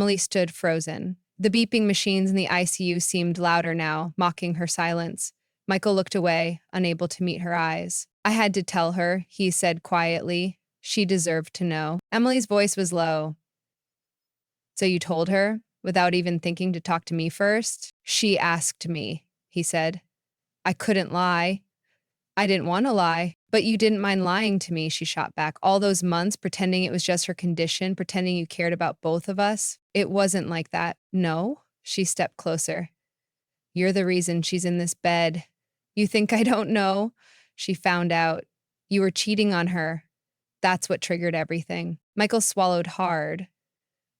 Emily stood frozen. The beeping machines in the ICU seemed louder now, mocking her silence. Michael looked away, unable to meet her eyes. I had to tell her, he said quietly. She deserved to know. Emily's voice was low. So you told her, without even thinking to talk to me first? She asked me, he said. I couldn't lie. I didn't want to lie, but you didn't mind lying to me, she shot back. All those months pretending it was just her condition, pretending you cared about both of us. It wasn't like that. No? She stepped closer. You're the reason she's in this bed. You think I don't know? She found out. You were cheating on her. That's what triggered everything. Michael swallowed hard.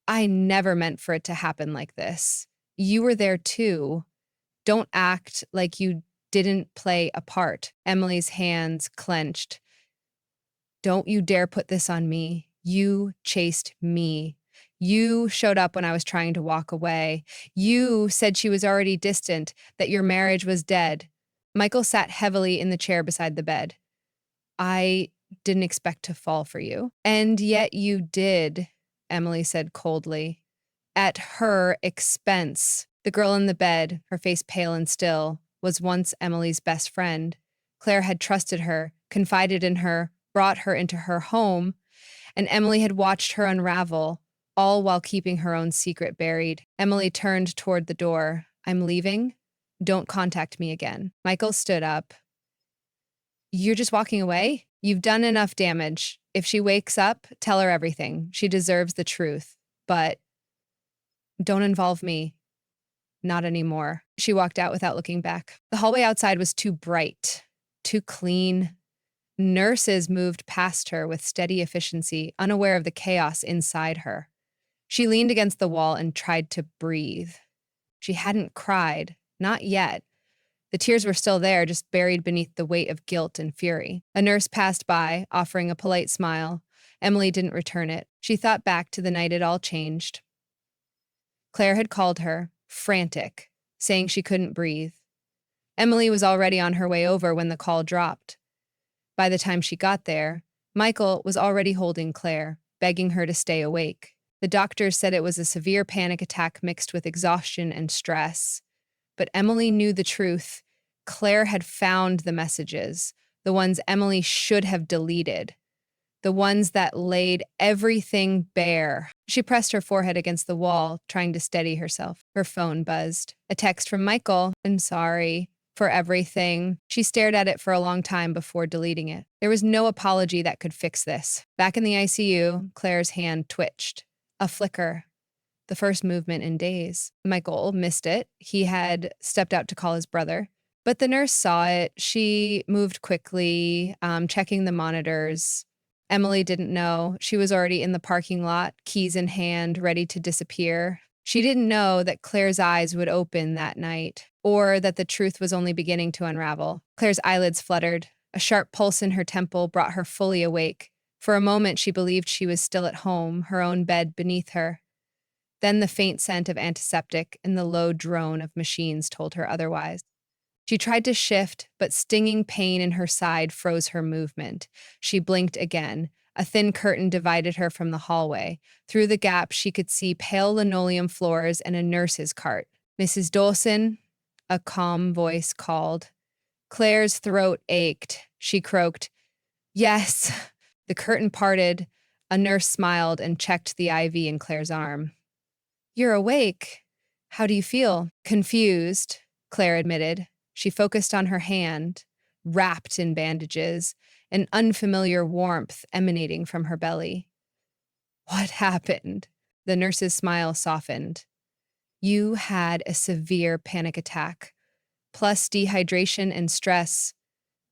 I never meant for it to happen like this. You were there too. Don't act like you didn't play a part. Emily's hands clenched. Don't you dare put this on me. You chased me. You showed up when I was trying to walk away. You said she was already distant, that your marriage was dead. Michael sat heavily in the chair beside the bed. I didn't expect to fall for you. And yet you did, Emily said coldly. At her expense. The girl in the bed, her face pale and still, was once Emily's best friend. Claire had trusted her, confided in her, brought her into her home, and Emily had watched her unravel, all while keeping her own secret buried. Emily turned toward the door. I'm leaving. Don't contact me again. Michael stood up. You're just walking away? You've done enough damage. If she wakes up, tell her everything. She deserves the truth. But don't involve me. Not anymore. She walked out without looking back. The hallway outside was too bright, too clean. Nurses moved past her with steady efficiency, unaware of the chaos inside her. She leaned against the wall and tried to breathe. She hadn't cried, not yet. The tears were still there, just buried beneath the weight of guilt and fury. A nurse passed by, offering a polite smile. Emily didn't return it. She thought back to the night it all changed. Claire had called her, frantic, saying she couldn't breathe. Emily was already on her way over when the call dropped. By the time she got there, Michael was already holding Claire, begging her to stay awake. The doctors said it was a severe panic attack mixed with exhaustion and stress. But Emily knew the truth. Claire had found the messages, the ones Emily should have deleted, the ones that laid everything bare. She pressed her forehead against the wall, trying to steady herself. Her phone buzzed. A text from Michael. I'm sorry for everything. She stared at it for a long time before deleting it. There was no apology that could fix this. Back in the ICU, Claire's hand twitched. A flicker. The first movement in days. Michael missed it. He had stepped out to call his brother. But the nurse saw it. She moved quickly, checking the monitors. Emily didn't know. She was already in the parking lot, keys in hand, ready to disappear. She didn't know that Claire's eyes would open that night, or that the truth was only beginning to unravel. Claire's eyelids fluttered. A sharp pulse in her temple brought her fully awake. For a moment, she believed she was still at home, her own bed beneath her. Then the faint scent of antiseptic and the low drone of machines told her otherwise. She tried to shift, but stinging pain in her side froze her movement. She blinked again. A thin curtain divided her from the hallway. Through the gap, she could see pale linoleum floors and a nurse's cart. Mrs. Dawson, a calm voice called. Claire's throat ached. She croaked, Yes. The curtain parted. A nurse smiled and checked the IV in Claire's arm. You're awake. How do you feel? Confused, Claire admitted. She focused on her hand, wrapped in bandages, an unfamiliar warmth emanating from her belly. What happened? The nurse's smile softened. You had a severe panic attack, plus dehydration and stress.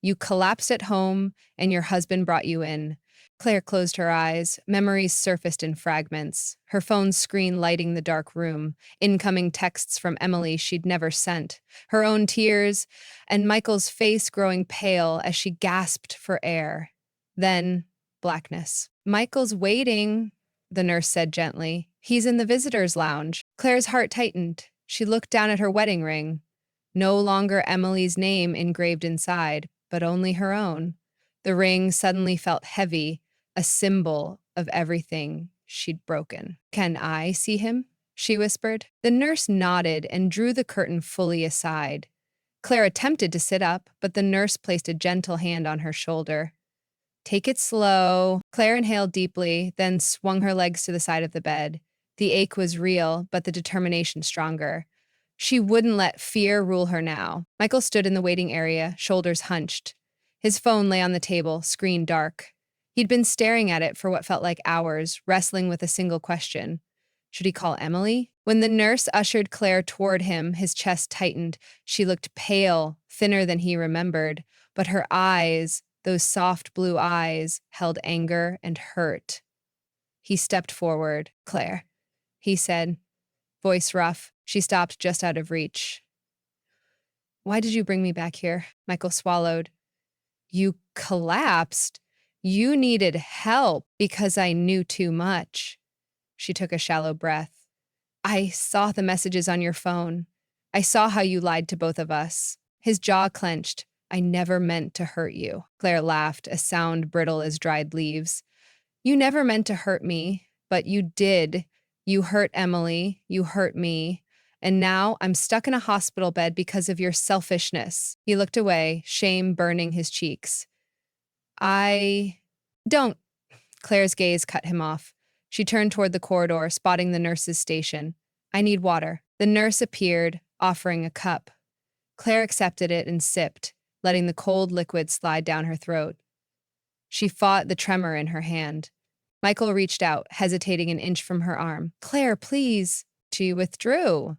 You collapsed at home, and your husband brought you in. Claire closed her eyes. Memories surfaced in fragments, her phone's screen lighting the dark room, incoming texts from Emily she'd never sent, her own tears, and Michael's face growing pale as she gasped for air. Then, blackness. Michael's waiting, the nurse said gently. He's in the visitor's lounge. Claire's heart tightened. She looked down at her wedding ring. No longer Emily's name engraved inside, but only her own. The ring suddenly felt heavy, a symbol of everything she'd broken. Can I see him? she whispered. The nurse nodded and drew the curtain fully aside. Claire attempted to sit up, but the nurse placed a gentle hand on her shoulder. Take it slow. Claire inhaled deeply, then swung her legs to the side of the bed. The ache was real, but the determination stronger. She wouldn't let fear rule her now. Michael stood in the waiting area, shoulders hunched. His phone lay on the table, screen dark. He'd been staring at it for what felt like hours, wrestling with a single question. Should he call Emily? When the nurse ushered Claire toward him, his chest tightened. She looked pale, thinner than he remembered, but her eyes, those soft blue eyes, held anger and hurt. He stepped forward. Claire, he said, voice rough. She stopped just out of reach. Why did you bring me back here? Michael swallowed. You collapsed. You needed help because I knew too much. She took a shallow breath. I saw the messages on your phone. I saw how you lied to both of us. His jaw clenched. I never meant to hurt you. Claire laughed, a sound brittle as dried leaves. You never meant to hurt me, but you did. You hurt Emily. You hurt me. And now I'm stuck in a hospital bed because of your selfishness. He looked away, shame burning his cheeks. Don't. Claire's gaze cut him off. She turned toward the corridor, spotting the nurse's station. I need water. The nurse appeared, offering a cup. Claire accepted it and sipped, letting the cold liquid slide down her throat. She fought the tremor in her hand. Michael reached out, hesitating an inch from her arm. Claire, please. She withdrew.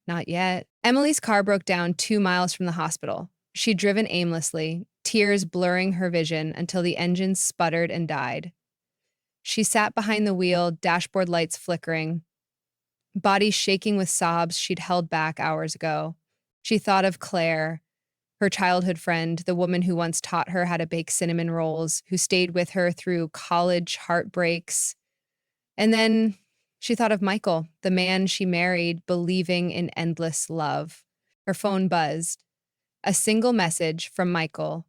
Not yet. Emily's car broke down 2 miles from the hospital. She'd driven aimlessly, tears blurring her vision until the engine sputtered and died. She sat behind the wheel, dashboard lights flickering, body shaking with sobs she'd held back hours ago. She thought of Claire, her childhood friend, the woman who once taught her how to bake cinnamon rolls, who stayed with her through college heartbreaks. And then she thought of Michael, the man she married, believing in endless love. Her phone buzzed. A single message from Michael.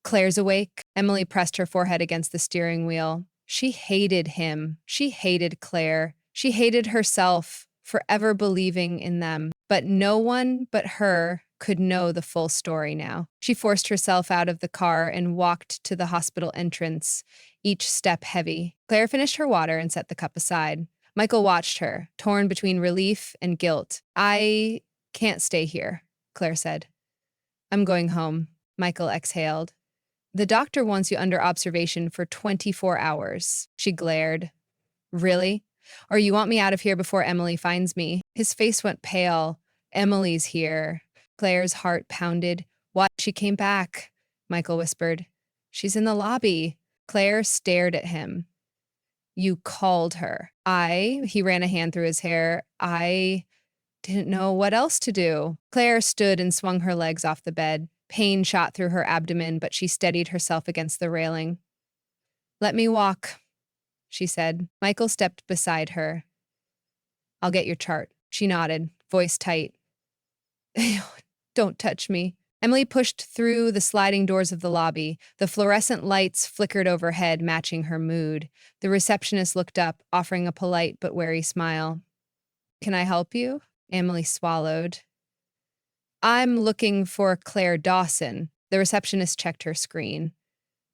Claire's awake. Emily pressed her forehead against the steering wheel. She hated him. She hated Claire. She hated herself for ever believing in them. But no one but her could know the full story now. She forced herself out of the car and walked to the hospital entrance, each step heavy. Claire finished her water and set the cup aside. Michael watched her, torn between relief and guilt. I can't stay here, Claire said. I'm going home, Michael exhaled. The doctor wants you under observation for 24 hours. She glared. Really? Or you want me out of here before Emily finds me? His face went pale. Emily's here. Claire's heart pounded. Why? She came back, Michael whispered. She's in the lobby. Claire stared at him. You called her. He ran a hand through his hair. I didn't know what else to do. Claire stood and swung her legs off the bed. Pain shot through her abdomen, but she steadied herself against the railing. Let me walk, she said. Michael stepped beside her. I'll get your chart. She nodded, voice tight. Don't touch me. Emily pushed through the sliding doors of the lobby. The fluorescent lights flickered overhead, matching her mood. The receptionist looked up, offering a polite but wary smile. Can I help you? Emily swallowed. I'm looking for Claire Dawson. The receptionist checked her screen.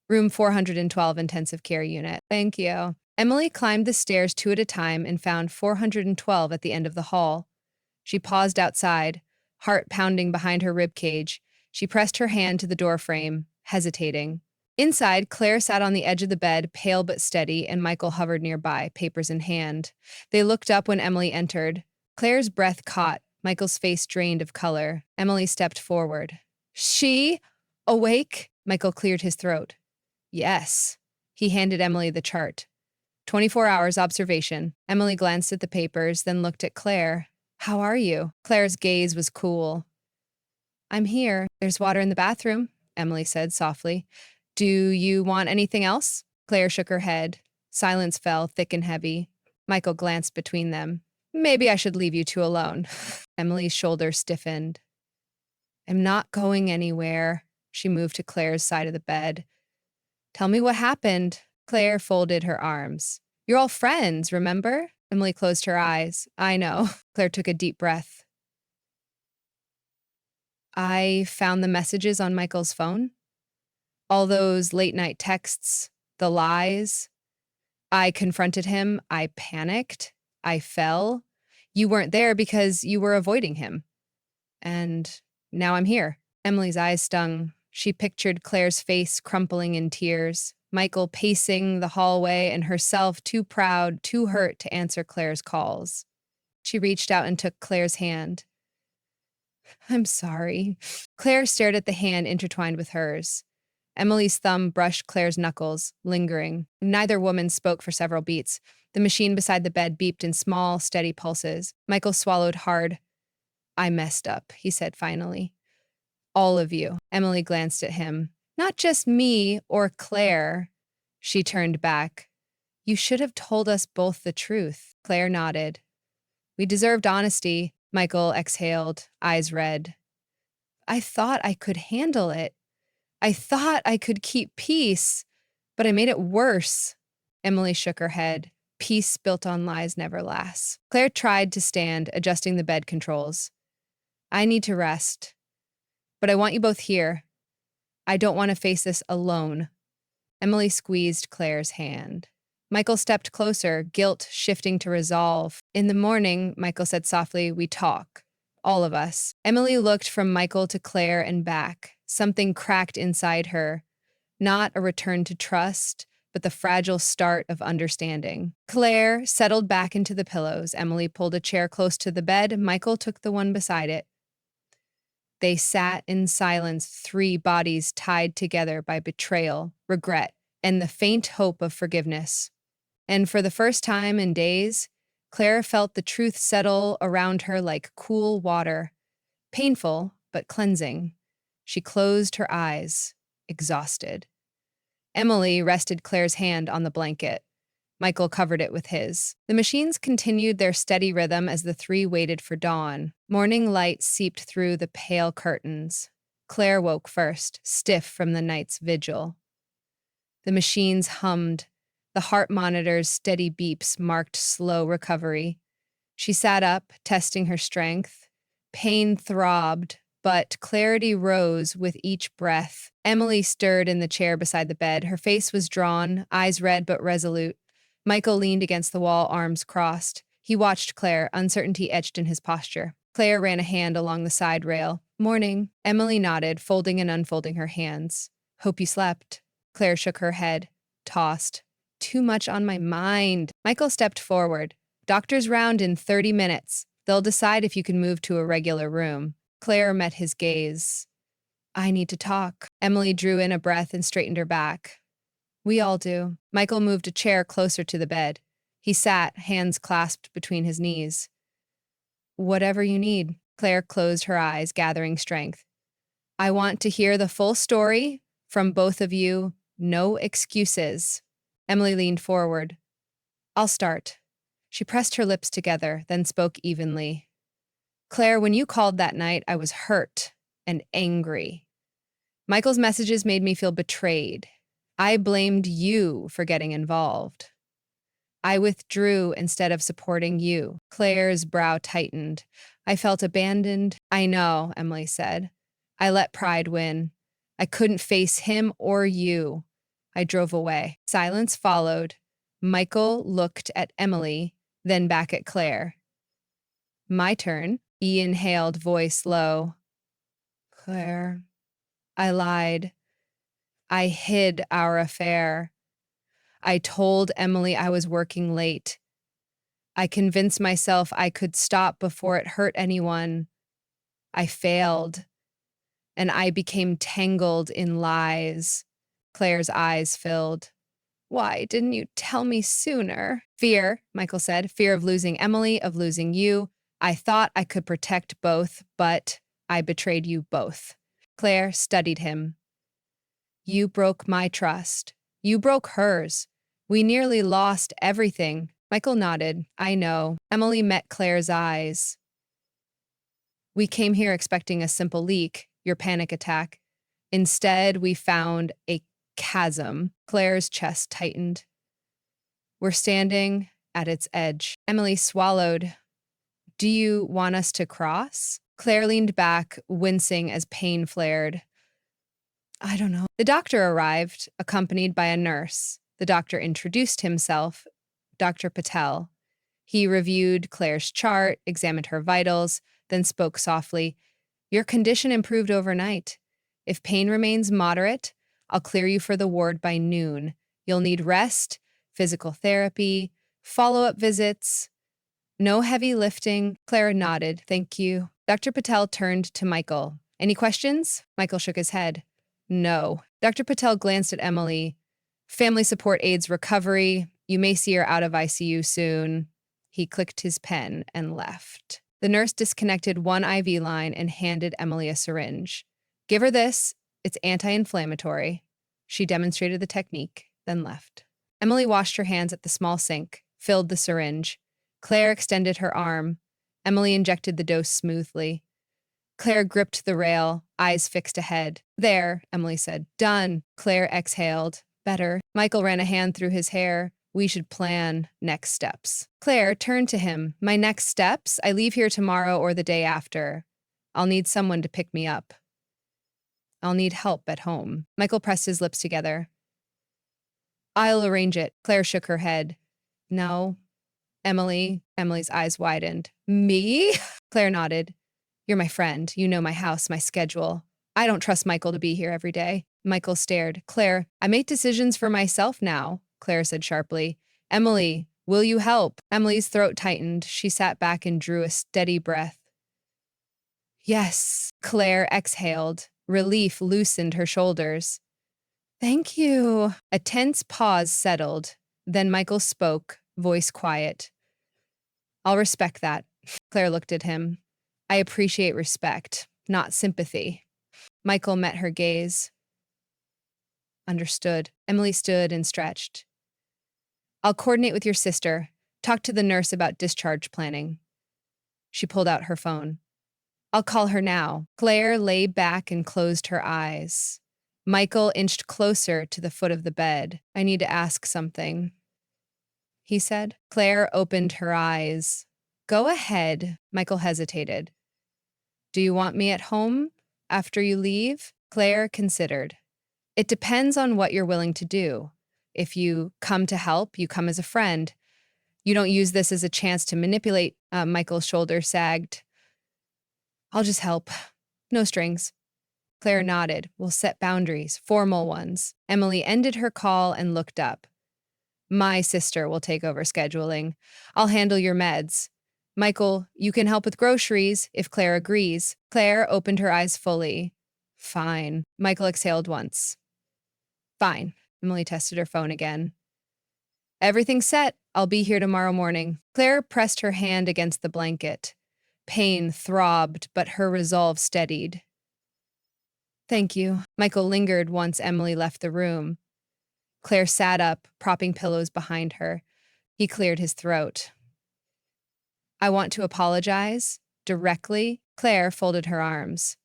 Room 412 intensive care unit. Thank you. Emily climbed the stairs 2 at a time and found 412 at the end of the hall. She paused outside, heart pounding behind her ribcage. She pressed her hand to the doorframe, hesitating. Inside, Claire sat on the edge of the bed, pale but steady, and Michael hovered nearby, papers in hand. They looked up when Emily entered. Claire's breath caught, Michael's face drained of color. Emily stepped forward. She? Awake? Michael cleared his throat. Yes. He handed Emily the chart. 24 hours observation. Emily glanced at the papers, then looked at Claire. How are you? Claire's gaze was cool. I'm here. There's water in the bathroom, Emily said softly. Do you want anything else? Claire shook her head. Silence fell, thick and heavy. Michael glanced between them. Maybe I should leave you two alone. Emily's shoulders stiffened. I'm not going anywhere. She moved to Claire's side of the bed. Tell me what happened. Claire folded her arms. You're all friends, remember? Emily closed her eyes. I know. Claire took a deep breath. I found the messages on Michael's phone. All those late night texts, the lies. I confronted him. I panicked. I fell. You weren't there because you were avoiding him. And now I'm here. Emily's eyes stung. She pictured Claire's face crumpling in tears, Michael pacing the hallway, and herself too proud, too hurt to answer Claire's calls. She reached out and took Claire's hand. I'm sorry. Claire stared at the hand intertwined with hers. Emily's thumb brushed Claire's knuckles, lingering. Neither woman spoke for several beats. The machine beside the bed beeped in small, steady pulses. Michael swallowed hard. I messed up, he said finally. All of you. Emily glanced at him. Not just me or Claire. She turned back. You should have told us both the truth. Claire nodded. We deserved honesty. Michael exhaled, eyes red. I thought I could handle it. I thought I could keep peace, but I made it worse. Emily shook her head. Peace built on lies never lasts. Claire tried to stand, adjusting the bed controls. I need to rest, but I want you both here. I don't want to face this alone. Emily squeezed Claire's hand. Michael stepped closer, guilt shifting to resolve. In the morning, Michael said softly, we talk. All of us. Emily looked from Michael to Claire and back. Something cracked inside her. Not a return to trust, but the fragile start of understanding. Claire settled back into the pillows. Emily pulled a chair close to the bed. Michael took the one beside it. They sat in silence, three bodies tied together by betrayal, regret, and the faint hope of forgiveness. And for the first time in days, Claire felt the truth settle around her like cool water. Painful, but cleansing. She closed her eyes, exhausted. Emily rested Claire's hand on the blanket. Michael covered it with his. The machines continued their steady rhythm as the three waited for dawn. Morning light seeped through the pale curtains. Claire woke first, stiff from the night's vigil. The machines hummed. The heart monitor's steady beeps marked slow recovery. She sat up, testing her strength. Pain throbbed, but clarity rose with each breath. Emily stirred in the chair beside the bed. Her face was drawn, eyes red but resolute. Michael leaned against the wall, arms crossed. He watched Claire, uncertainty etched in his posture. Claire ran a hand along the side rail. Morning. Emily nodded, folding and unfolding her hands. Hope you slept. Claire shook her head, tossed. Too much on my mind. Michael stepped forward. Doctor's round in 30 minutes. They'll decide if you can move to a regular room. Claire met his gaze. I need to talk. Emily drew in a breath and straightened her back. We all do. Michael moved a chair closer to the bed. He sat, hands clasped between his knees. Whatever you need. Claire closed her eyes, gathering strength. I want to hear the full story from both of you. No excuses. Emily leaned forward. I'll start. She pressed her lips together, then spoke evenly. Claire, when you called that night, I was hurt and angry. Michael's messages made me feel betrayed. I blamed you for getting involved. I withdrew instead of supporting you. Claire's brow tightened. I felt abandoned. I know, Emily said. I let pride win. I couldn't face him or you. I drove away. Silence followed. Michael looked at Emily, then back at Claire. My turn. He inhaled, voice low. Claire. I lied. I hid our affair. I told Emily I was working late. I convinced myself I could stop before it hurt anyone. I failed, and I became tangled in lies. Claire's eyes filled. Why didn't you tell me sooner? Fear, Michael said. Fear of losing Emily, of losing you. I thought I could protect both, but I betrayed you both. Claire studied him. You broke my trust. You broke hers. We nearly lost everything. Michael nodded. I know. Emily met Claire's eyes. We came here expecting a simple leak, your panic attack. Instead, we found a chasm. Claire's chest tightened. We're standing at its edge. Emily swallowed. Do you want us to cross? Claire leaned back, wincing as pain flared. I don't know. The doctor arrived, accompanied by a nurse. The doctor introduced himself, Dr. Patel. He reviewed Claire's chart, examined her vitals, then spoke softly. Your condition improved overnight. If pain remains moderate, I'll clear you for the ward by noon. You'll need rest, physical therapy, follow-up visits. No heavy lifting. Claire nodded. Thank you. Dr. Patel turned to Michael. Any questions? Michael shook his head. No. Dr. Patel glanced at Emily. Family support aids recovery. You may see her out of ICU soon. He clicked his pen and left. The nurse disconnected one IV line and handed Emily a syringe. Give her this. It's anti-inflammatory. She demonstrated the technique, then left. Emily washed her hands at the small sink, filled the syringe. Claire extended her arm. Emily injected the dose smoothly. Claire gripped the rail, eyes fixed ahead. There, Emily said. Done. Claire exhaled. Better. Michael ran a hand through his hair. We should plan next steps. Claire turned to him. My next steps? I leave here tomorrow or the day after. I'll need someone to pick me up. I'll need help at home. Michael pressed his lips together. I'll arrange it. Claire shook her head. No. Emily's eyes widened. Me? Claire nodded. You're my friend. You know my house, my schedule. I don't trust Michael to be here every day. Michael stared. Claire, I make decisions for myself now, Claire said sharply. Emily, will you help? Emily's throat tightened. She sat back and drew a steady breath. Yes, Claire exhaled. Relief loosened her shoulders. Thank you. A tense pause settled. Then Michael spoke, voice quiet. I'll respect that. Claire looked at him. I appreciate respect, not sympathy. Michael met her gaze. Understood. Emily stood and stretched. I'll coordinate with your sister. Talk to the nurse about discharge planning. She pulled out her phone. I'll call her now. Claire lay back and closed her eyes. Michael inched closer to the foot of the bed. I need to ask something, he said. Claire opened her eyes. Go ahead. Michael hesitated. Do you want me at home after you leave? Claire considered. It depends on what you're willing to do. If you come to help, you come as a friend. You don't use this as a chance to manipulate. Michael's shoulder sagged. I'll just help. No strings. Claire nodded. We'll set boundaries, formal ones. Emily ended her call and looked up. My sister will take over scheduling. I'll handle your meds. Michael, you can help with groceries if Claire agrees. Claire opened her eyes fully. Fine. Michael exhaled once. Fine. Emily tested her phone again. Everything's set. I'll be here tomorrow morning. Claire pressed her hand against the blanket. Pain throbbed, but her resolve steadied. Thank you. Michael lingered once Emily left the room. Claire sat up, propping pillows behind her. He cleared his throat. I want to apologize. Directly. Claire folded her arms.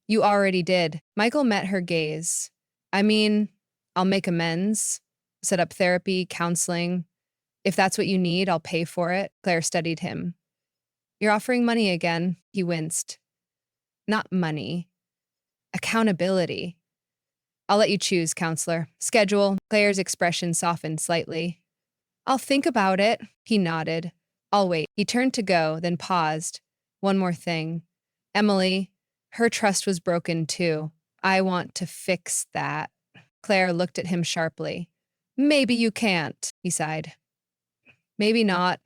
You already did. Michael met her gaze. I mean, I'll make amends. Set up therapy, counseling. If that's what you need, I'll pay for it. Claire studied him. You're offering money again. He winced. Not money. Accountability. I'll let you choose, counselor. Schedule. Claire's expression softened slightly. I'll think about it. He nodded. I'll wait. He turned to go, then paused. One more thing. Emily, her trust was broken too. I want to fix that. Claire looked at him sharply. Maybe you can't, he sighed. Maybe not,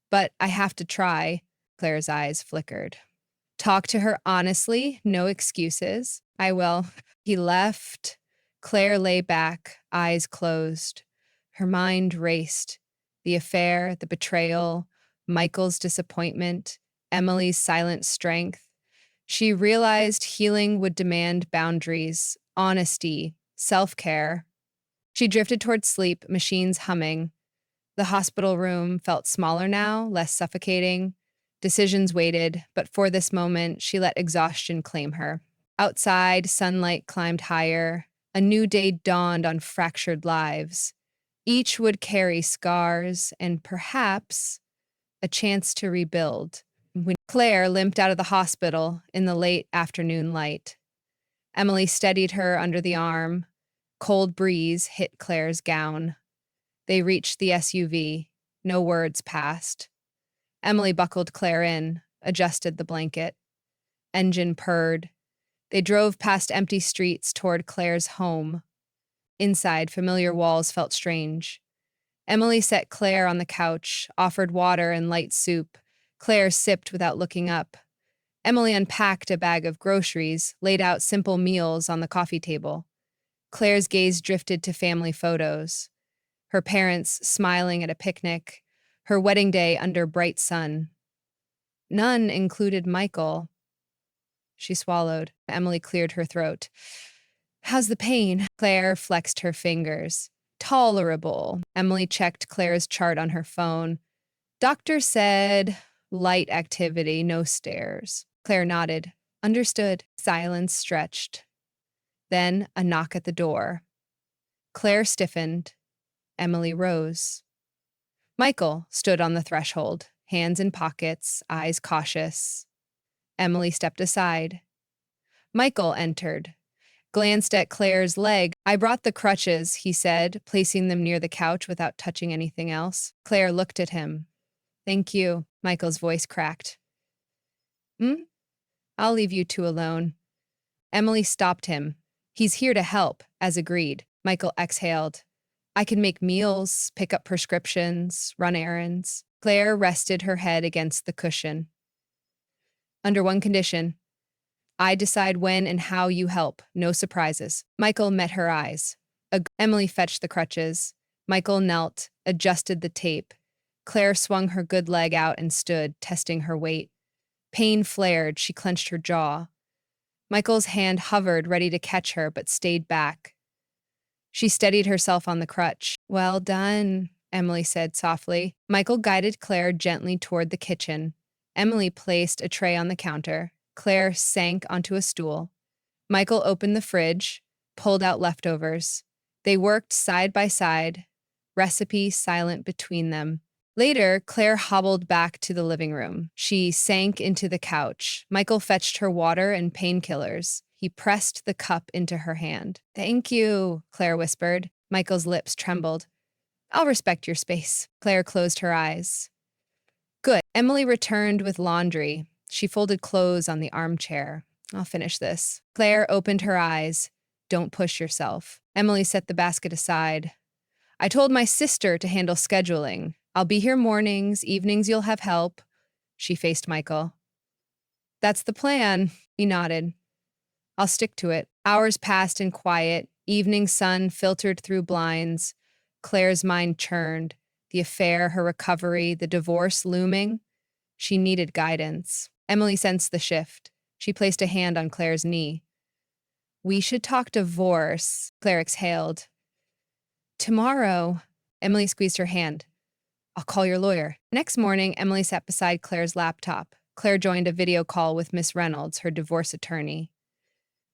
but I have to try. Claire's eyes flickered. Talk to her honestly, no excuses. I will. He left. Claire lay back, eyes closed. Her mind raced. The affair, the betrayal, Michael's disappointment, Emily's silent strength. She realized healing would demand boundaries, honesty, self-care. She drifted toward sleep, machines humming. The hospital room felt smaller now, less suffocating. Decisions waited, but for this moment, she let exhaustion claim her. Outside, sunlight climbed higher. A new day dawned on fractured lives. Each would carry scars and perhaps a chance to rebuild. When Claire limped out of the hospital in the late afternoon light, Emily steadied her under the arm. Cold breeze hit Claire's gown. They reached the SUV. No words passed. Emily buckled Claire in, adjusted the blanket. Engine purred. They drove past empty streets toward Claire's home. Inside, familiar walls felt strange. Emily set Claire on the couch, offered water and light soup. Claire sipped without looking up. Emily unpacked a bag of groceries, laid out simple meals on the coffee table. Claire's gaze drifted to family photos. Her parents smiling at a picnic, her wedding day under bright sun. None included Michael. She swallowed. Emily cleared her throat. How's the pain? Claire flexed her fingers. Tolerable. Emily checked Claire's chart on her phone. Doctor said light activity, no stairs. Claire nodded. Understood. Silence stretched. Then a knock at the door. Claire stiffened. Emily rose. Michael stood on the threshold, hands in pockets, eyes cautious. Emily stepped aside. Michael entered, glanced at Claire's leg. I brought the crutches, he said, placing them near the couch without touching anything else. Claire looked at him. Thank you, Michael's voice cracked. I'll leave you two alone. Emily stopped him. He's here to help, as agreed. Michael exhaled. I can make meals, pick up prescriptions, run errands. Claire rested her head against the cushion. Under one condition. I decide when and how you help. No surprises. Michael met her eyes. Emily fetched the crutches. Michael knelt, adjusted the tape. Claire swung her good leg out and stood, testing her weight. Pain flared. She clenched her jaw. Michael's hand hovered, ready to catch her, but stayed back. She steadied herself on the crutch. Well done, Emily said softly. Michael guided Claire gently toward the kitchen. Emily placed a tray on the counter. Claire sank onto a stool. Michael opened the fridge, pulled out leftovers. They worked side by side, recipe silent between them. Later, Claire hobbled back to the living room. She sank into the couch. Michael fetched her water and painkillers. He pressed the cup into her hand. Thank you, Claire whispered. Michael's lips trembled. I'll respect your space. Claire closed her eyes. Good. Emily returned with laundry. She folded clothes on the armchair. I'll finish this. Claire opened her eyes. Don't push yourself. Emily set the basket aside. I told my sister to handle scheduling. I'll be here mornings, evenings you'll have help. She faced Michael. That's the plan. He nodded. I'll stick to it. Hours passed in quiet. Evening sun filtered through blinds. Claire's mind churned. The affair, her recovery, the divorce looming. She needed guidance. Emily sensed the shift. She placed a hand on Claire's knee. We should talk divorce, Claire exhaled. Tomorrow. Emily squeezed her hand. I'll call your lawyer. Next morning, Emily sat beside Claire's laptop. Claire joined a video call with Miss Reynolds, her divorce attorney.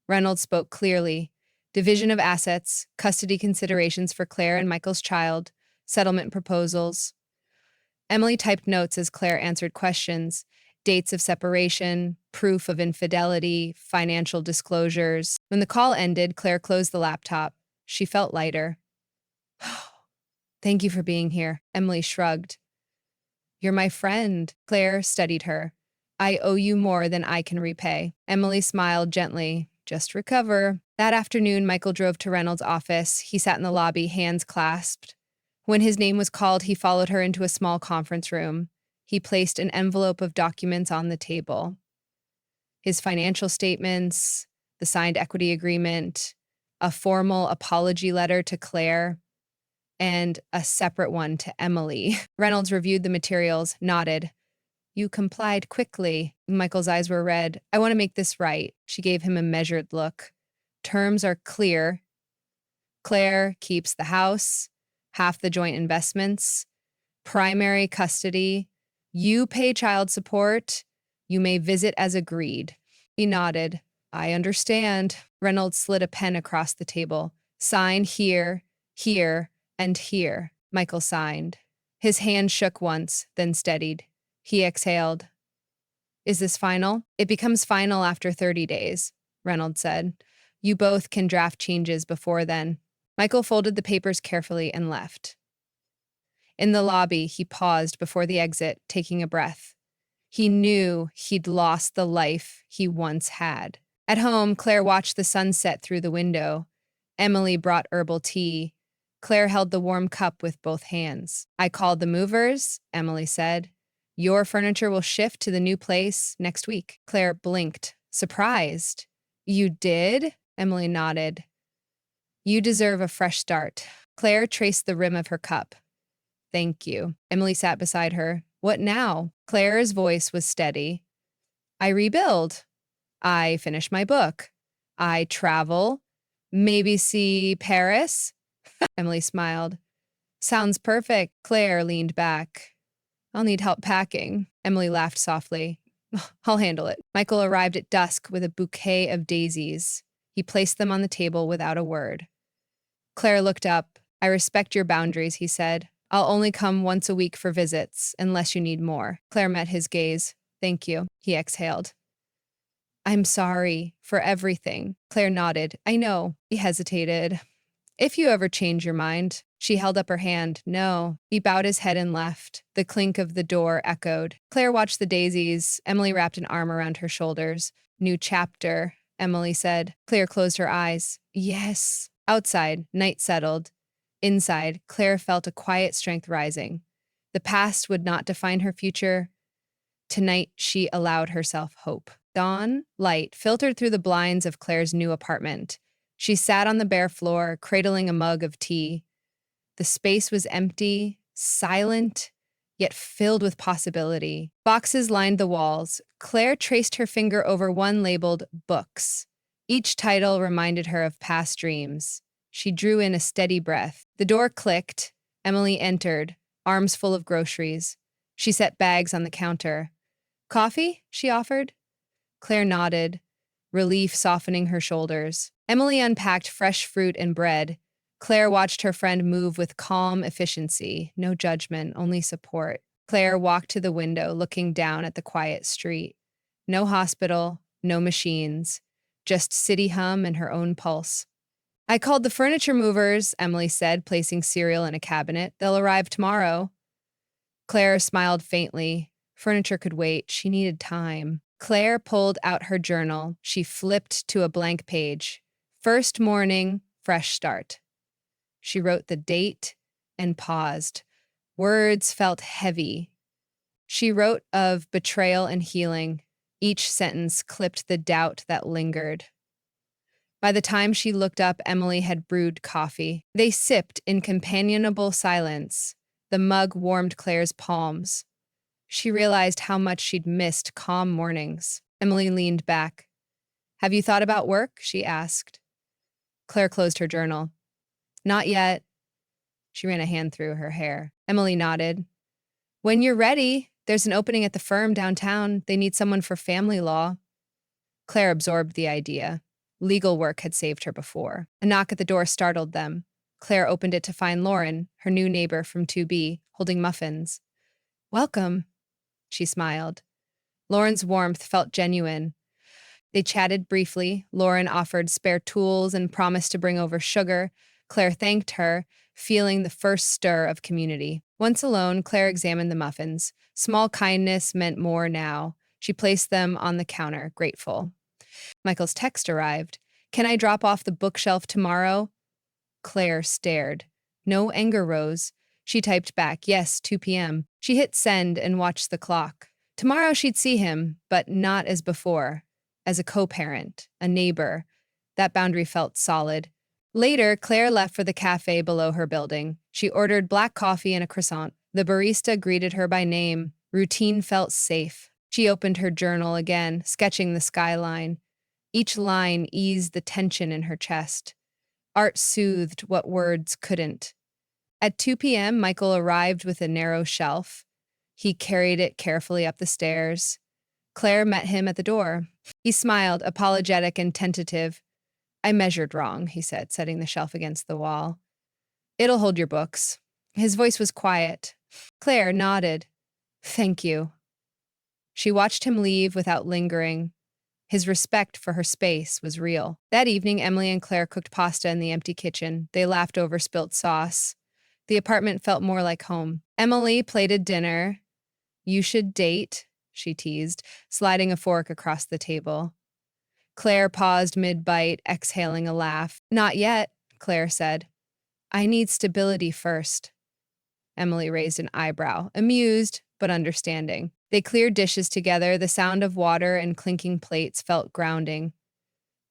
Reynolds spoke clearly. Division of assets, custody considerations for Claire and Michael's child, settlement proposals. Emily typed notes as Claire answered questions, dates of separation, proof of infidelity, financial disclosures. When the call ended, Claire closed the laptop. She felt lighter. Thank you for being here, Emily shrugged. You're my friend. Claire studied her. I owe you more than I can repay. Emily smiled gently. Just recover. That afternoon, Michael drove to Reynolds' office. He sat in the lobby, hands clasped. When his name was called, he followed her into a small conference room. He placed an envelope of documents on the table. His financial statements, the signed equity agreement, a formal apology letter to Claire, and a separate one to Emily. Reynolds reviewed the materials, nodded. You complied quickly. Michael's eyes were red. I want to make this right. She gave him a measured look. Terms are clear. Claire keeps the house, half the joint investments, primary custody. You pay child support. You may visit as agreed. He nodded. I understand. Reynolds slid a pen across the table. Sign here, here, And here, Michael signed. His hand shook once, then steadied. He exhaled. Is this final? It becomes final after 30 days, Reynolds said. You both can draft changes before then. Michael folded the papers carefully and left. In the lobby, he paused before the exit, taking a breath. He knew he'd lost the life he once had. At home, Claire watched the sun set through the window. Emily brought herbal tea. Claire held the warm cup with both hands. I called the movers, Emily said. Your furniture will shift to the new place next week. Claire blinked, surprised. You did? Emily nodded. You deserve a fresh start. Claire traced the rim of her cup. Thank you. Emily sat beside her. What now? Claire's voice was steady. I rebuild. I finish my book. I travel. Maybe see Paris? Emily smiled. Sounds perfect. Claire leaned back. I'll need help packing. Emily laughed softly. I'll handle it. Michael arrived at dusk with a bouquet of daisies. He placed them on the table without a word. Claire looked up. I respect your boundaries, he said. I'll only come once a week for visits, unless you need more. Claire met his gaze. Thank you, he exhaled. I'm sorry for everything. Claire nodded. I know. He hesitated. If you ever change your mind. She held up her hand. No. He bowed his head and left. The clink of the door echoed. Claire watched the daisies. Emily wrapped an arm around her shoulders. New chapter, Emily said. Claire closed her eyes. Yes. Outside, night settled. Inside, Claire felt a quiet strength rising. The past would not define her future. Tonight, she allowed herself hope. Dawn light filtered through the blinds of Claire's new apartment. She sat on the bare floor, cradling a mug of tea. The space was empty, silent, yet filled with possibility. Boxes lined the walls. Claire traced her finger over one labeled Books. Each title reminded her of past dreams. She drew in a steady breath. The door clicked. Emily entered, arms full of groceries. She set bags on the counter. Coffee? She offered. Claire nodded, relief softening her shoulders. Emily unpacked fresh fruit and bread. Claire watched her friend move with calm efficiency, no judgment, only support. Claire walked to the window, looking down at the quiet street. No hospital, no machines, just city hum and her own pulse. I called the furniture movers, Emily said, placing cereal in a cabinet. They'll arrive tomorrow. Claire smiled faintly. Furniture could wait. She needed time. Claire pulled out her journal. She flipped to a blank page. First morning, fresh start. She wrote the date and paused. Words felt heavy. She wrote of betrayal and healing. Each sentence clipped the doubt that lingered. By the time she looked up, Emily had brewed coffee. They sipped in companionable silence. The mug warmed Claire's palms. She realized how much she'd missed calm mornings. Emily leaned back. Have you thought about work? She asked. Claire closed her journal. Not yet. She ran a hand through her hair. Emily nodded. When you're ready, there's an opening at the firm downtown. They need someone for family law. Claire absorbed the idea. Legal work had saved her before. A knock at the door startled them. Claire opened it to find Lauren, her new neighbor from 2B, holding muffins. Welcome, she smiled. Lauren's warmth felt genuine. They chatted briefly. Lauren offered spare tools and promised to bring over sugar. Claire thanked her, feeling the first stir of community. Once alone, Claire examined the muffins. Small kindness meant more now. She placed them on the counter, grateful. Michael's text arrived. Can I drop off the bookshelf tomorrow? Claire stared. No anger rose. She typed back, yes, 2 p.m. She hit send and watched the clock. Tomorrow she'd see him, but not as before. As a co-parent, a neighbor. That boundary felt solid. Later, Claire left for the cafe below her building. She ordered black coffee and a croissant. The barista greeted her by name. Routine felt safe. She opened her journal again, sketching the skyline. Each line eased the tension in her chest. Art soothed what words couldn't. At 2 p.m., Michael arrived with a narrow shelf. He carried it carefully up the stairs. Claire met him at the door. He smiled, apologetic and tentative. I measured wrong, he said, setting the shelf against the wall. It'll hold your books. His voice was quiet. Claire nodded. Thank you. She watched him leave without lingering. His respect for her space was real. That evening, Emily and Claire cooked pasta in the empty kitchen. They laughed over spilt sauce. The apartment felt more like home. Emily plated dinner. You should date, she teased, sliding a fork across the table. Claire paused mid-bite, exhaling a laugh. Not yet, Claire said. I need stability first. Emily raised an eyebrow, amused but understanding. They cleared dishes together. The sound of water and clinking plates felt grounding.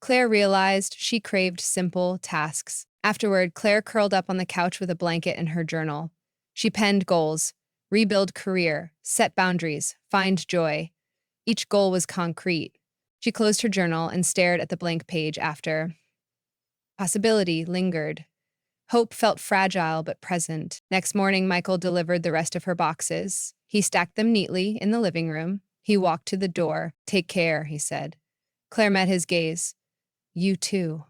Claire realized she craved simple tasks. Afterward, Claire curled up on the couch with a blanket and her journal. She penned goals: rebuild career, set boundaries, find joy. Each goal was concrete. She closed her journal and stared at the blank page after. Possibility lingered. Hope felt fragile but present. Next morning, Michael delivered the rest of her boxes. He stacked them neatly in the living room. He walked to the door. Take care, he said. Claire met his gaze. You too.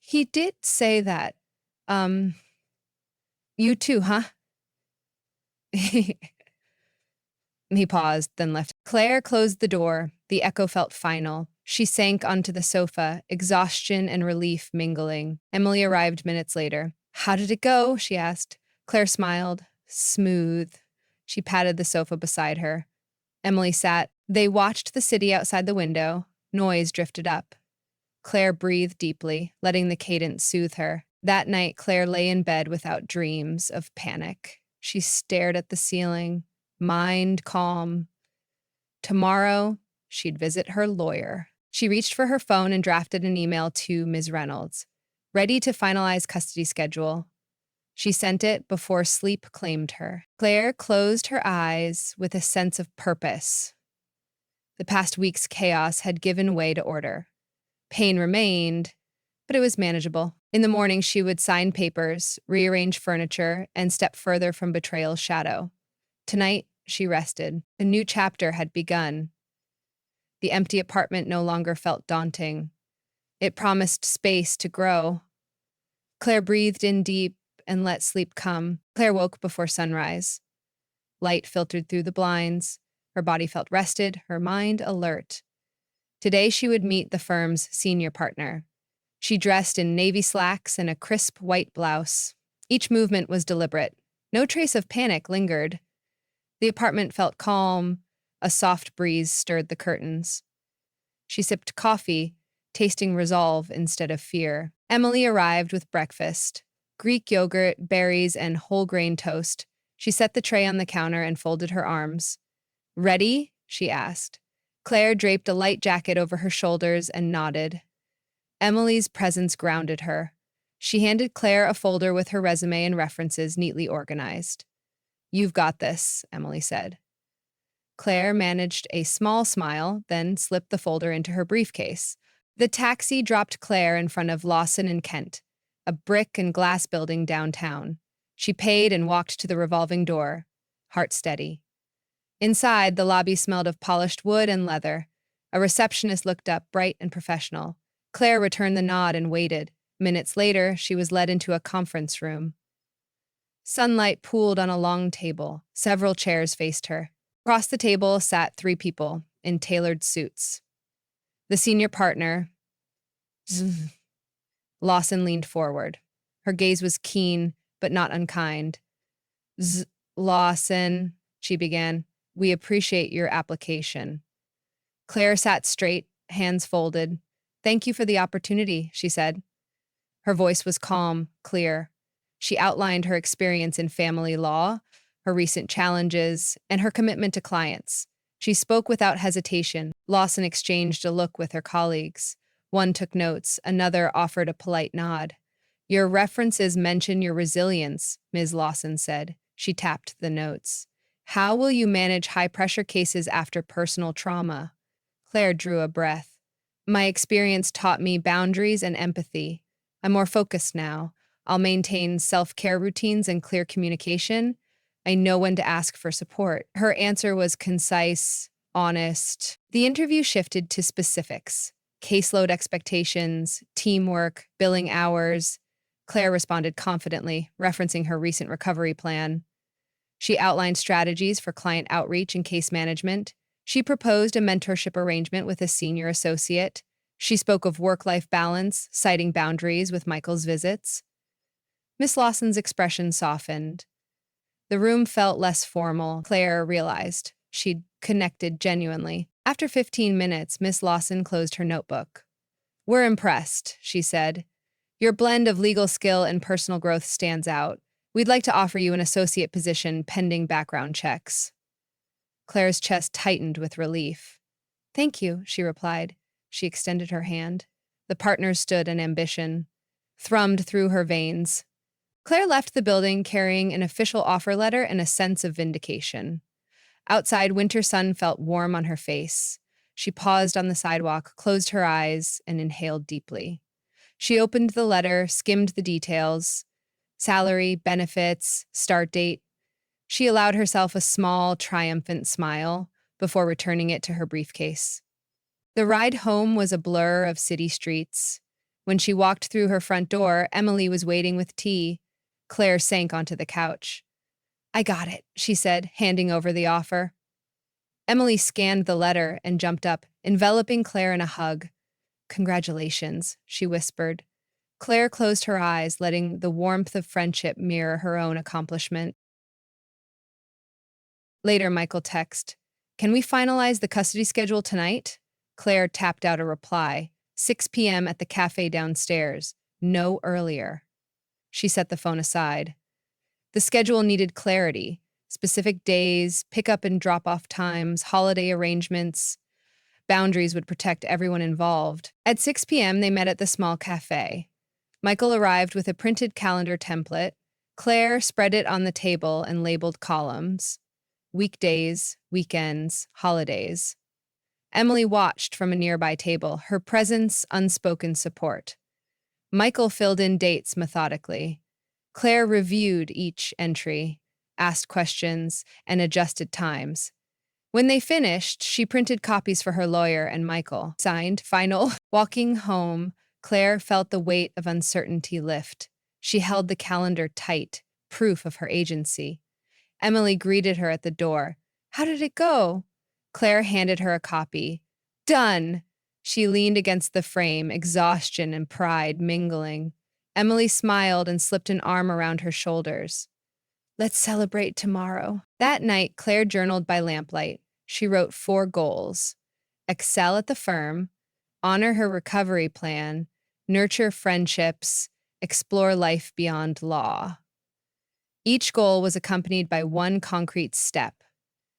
He did say that. Um, you too, huh? He paused, then left. Claire closed the door. The echo felt final. She sank onto the sofa, exhaustion and relief mingling. Emily arrived minutes later. How did it go? She asked. Claire smiled. Smooth. She patted the sofa beside her. Emily sat. They watched the city outside the window. Noise drifted up. Claire breathed deeply, letting the cadence soothe her. That night, Claire lay in bed without dreams of panic. She stared at the ceiling, mind calm. Tomorrow, she'd visit her lawyer. She reached for her phone and drafted an email to Ms. Reynolds, ready to finalize custody schedule. She sent it before sleep claimed her. Claire closed her eyes with a sense of purpose. The past week's chaos had given way to order. Pain remained, but it was manageable. In the morning, she would sign papers, rearrange furniture, and step further from betrayal's shadow. Tonight, she rested. A new chapter had begun. The empty apartment no longer felt daunting. It promised space to grow. Claire breathed in deep and let sleep come. Claire woke before sunrise. Light filtered through the blinds. Her body felt rested, her mind alert. Today, she would meet the firm's senior partner. She dressed in navy slacks and a crisp white blouse. Each movement was deliberate. No trace of panic lingered. The apartment felt calm. A soft breeze stirred the curtains. She sipped coffee, tasting resolve instead of fear. Emily arrived with breakfast: Greek yogurt, berries, and whole grain toast. She set the tray on the counter and folded her arms. Ready? She asked. Claire draped a light jacket over her shoulders and nodded. Emily's presence grounded her. She handed Claire a folder with her resume and references neatly organized. You've got this, Emily said. Claire managed a small smile, then slipped the folder into her briefcase. The taxi dropped Claire in front of Lawson and Kent, a brick and glass building downtown. She paid and walked to the revolving door, heart steady. Inside, the lobby smelled of polished wood and leather. A receptionist looked up, bright and professional. Claire returned the nod and waited. Minutes later, she was led into a conference room. Sunlight pooled on a long table. Several chairs faced her. Across the table sat 3 people in tailored suits. The senior partner, Lawson, leaned forward. Her gaze was keen, but not unkind. Lawson, she began, we appreciate your application. Claire sat straight, hands folded. Thank you for the opportunity, she said. Her voice was calm, clear. She outlined her experience in family law, her recent challenges, and her commitment to clients. She spoke without hesitation. Lawson exchanged a look with her colleagues. One took notes, another offered a polite nod. Your references mention your resilience, Ms. Lawson said. She tapped the notes. How will you manage high-pressure cases after personal trauma? Claire drew a breath. My experience taught me boundaries and empathy. I'm more focused now. I'll maintain self-care routines and clear communication. I know when to ask for support. Her answer was concise, honest. The interview shifted to specifics: caseload expectations, teamwork, billing hours. Claire responded confidently, referencing her recent recovery plan. She outlined strategies for client outreach and case management. She proposed a mentorship arrangement with a senior associate. She spoke of work-life balance, citing boundaries with Michael's visits. Miss Lawson's expression softened. The room felt less formal. Claire realized she'd connected genuinely. After 15 minutes, Miss Lawson closed her notebook. "We're impressed," she said. "Your blend of legal skill and personal growth stands out. We'd like to offer you an associate position pending background checks." Claire's chest tightened with relief. "Thank you," she replied. She extended her hand. The partners stood, and ambition thrummed through her veins. Claire left the building carrying an official offer letter and a sense of vindication. Outside, winter sun felt warm on her face. She paused on the sidewalk, closed her eyes, and inhaled deeply. She opened the letter, skimmed the details: salary, benefits, start date. She allowed herself a small, triumphant smile before returning it to her briefcase. The ride home was a blur of city streets. When she walked through her front door, Emily was waiting with tea. Claire sank onto the couch. "I got it," she said, handing over the offer. Emily scanned the letter and jumped up, enveloping Claire in a hug. "Congratulations," she whispered. Claire closed her eyes, letting the warmth of friendship mirror her own accomplishment. Later, Michael texted, "Can we finalize the custody schedule tonight?" Claire tapped out a reply, 6 p.m. at the cafe downstairs, no earlier. She set the phone aside. The schedule needed clarity: specific days, pickup and drop-off times, holiday arrangements. Boundaries would protect everyone involved. At 6 p.m., they met at the small cafe. Michael arrived with a printed calendar template. Claire spread it on the table and labeled columns: weekdays, weekends, holidays. Emily watched from a nearby table, her presence unspoken support. Michael filled in dates methodically. Claire reviewed each entry, asked questions, and adjusted times. When they finished, she printed copies for her lawyer and Michael. Signed, final. Walking home, Claire felt the weight of uncertainty lift. She held the calendar tight, proof of her agency. Emily greeted her at the door. "How did it go?" Claire handed her a copy. "Done!" She leaned against the frame, exhaustion and pride mingling. Emily smiled and slipped an arm around her shoulders. "Let's celebrate tomorrow." That night, Claire journaled by lamplight. She wrote 4 goals: excel at the firm, honor her recovery plan, nurture friendships, explore life beyond law. Each goal was accompanied by one concrete step.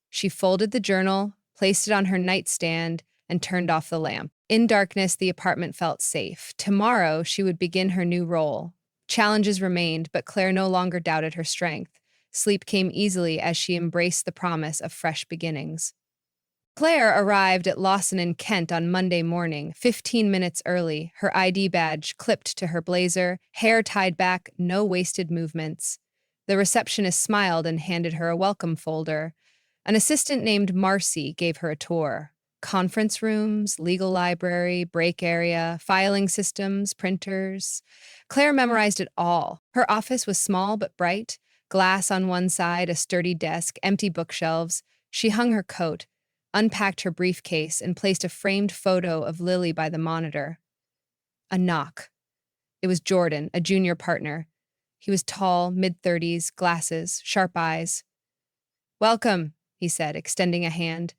She folded the journal, placed it on her nightstand, and turned off the lamp. In darkness, the apartment felt safe. Tomorrow, she would begin her new role. Challenges remained, but Claire no longer doubted her strength. Sleep came easily as she embraced the promise of fresh beginnings. Claire arrived at Lawson in Kent on Monday morning, 15 minutes early, her ID badge clipped to her blazer, hair tied back, no wasted movements. The receptionist smiled and handed her a welcome folder. An assistant named Marcy gave her a tour. Conference rooms, legal library, break area, filing systems, printers. Claire memorized it all. Her office was small but bright, glass on one side, a sturdy desk, empty bookshelves. She hung her coat, unpacked her briefcase, and placed a framed photo of Lily by the monitor. A knock. It was Jordan, a junior partner. He was tall, mid-30s, glasses, sharp eyes. "Welcome," he said, extending a hand.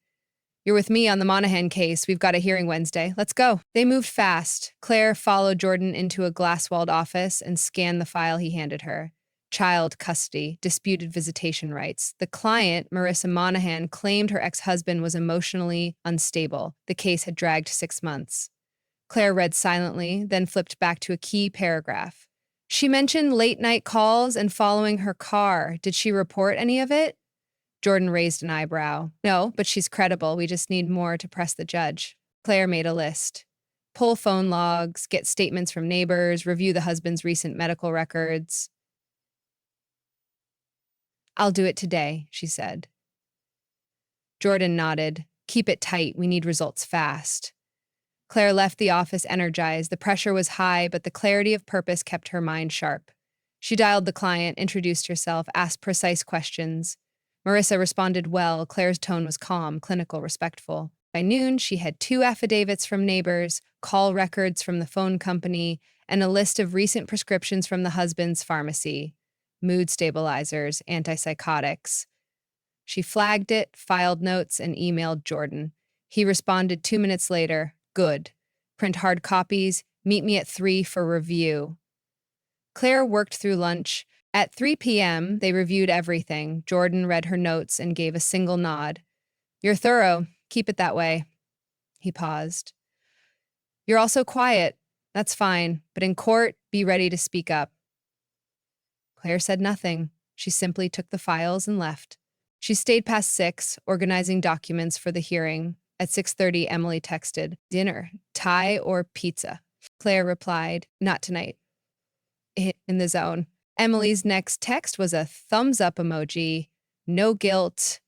"You're with me on the Monahan case. We've got a hearing Wednesday. Let's go." They moved fast. Claire followed Jordan into a glass-walled office and scanned the file he handed her. Child custody, disputed visitation rights. The client, Marissa Monahan, claimed her ex-husband was emotionally unstable. The case had dragged 6 months. Claire read silently, then flipped back to a key paragraph. She mentioned late-night calls and following her car. Did she report any of it? Jordan raised an eyebrow. "No, but she's credible. We just need more to press the judge." Claire made a list. Pull phone logs, get statements from neighbors, review the husband's recent medical records. I'll do it today, she said. Jordan nodded. Keep it tight. We need results fast. Claire left the office energized. The pressure was high, but the clarity of purpose kept her mind sharp. She dialed the client, introduced herself, asked precise questions. Marissa responded well. Claire's tone was calm, clinical, respectful. By noon, she had 2 affidavits from neighbors, call records from the phone company, and a list of recent prescriptions from the husband's pharmacy: mood stabilizers, antipsychotics. She flagged it, filed notes, and emailed Jordan. He responded 2 minutes later. Good. Print hard copies. Meet me at 3 for review. Claire worked through lunch. At 3 p.m., they reviewed everything. Jordan read her notes and gave a single nod. You're thorough. Keep it that way. He paused. You're also quiet. That's fine. But in court, be ready to speak up. Claire said nothing. She simply took the files and left. She stayed past 6, organizing documents for the hearing. At 6:30, Emily texted, dinner, Thai or pizza? Claire replied, not tonight. In the zone. Emily's next text was a thumbs up emoji. No guilt,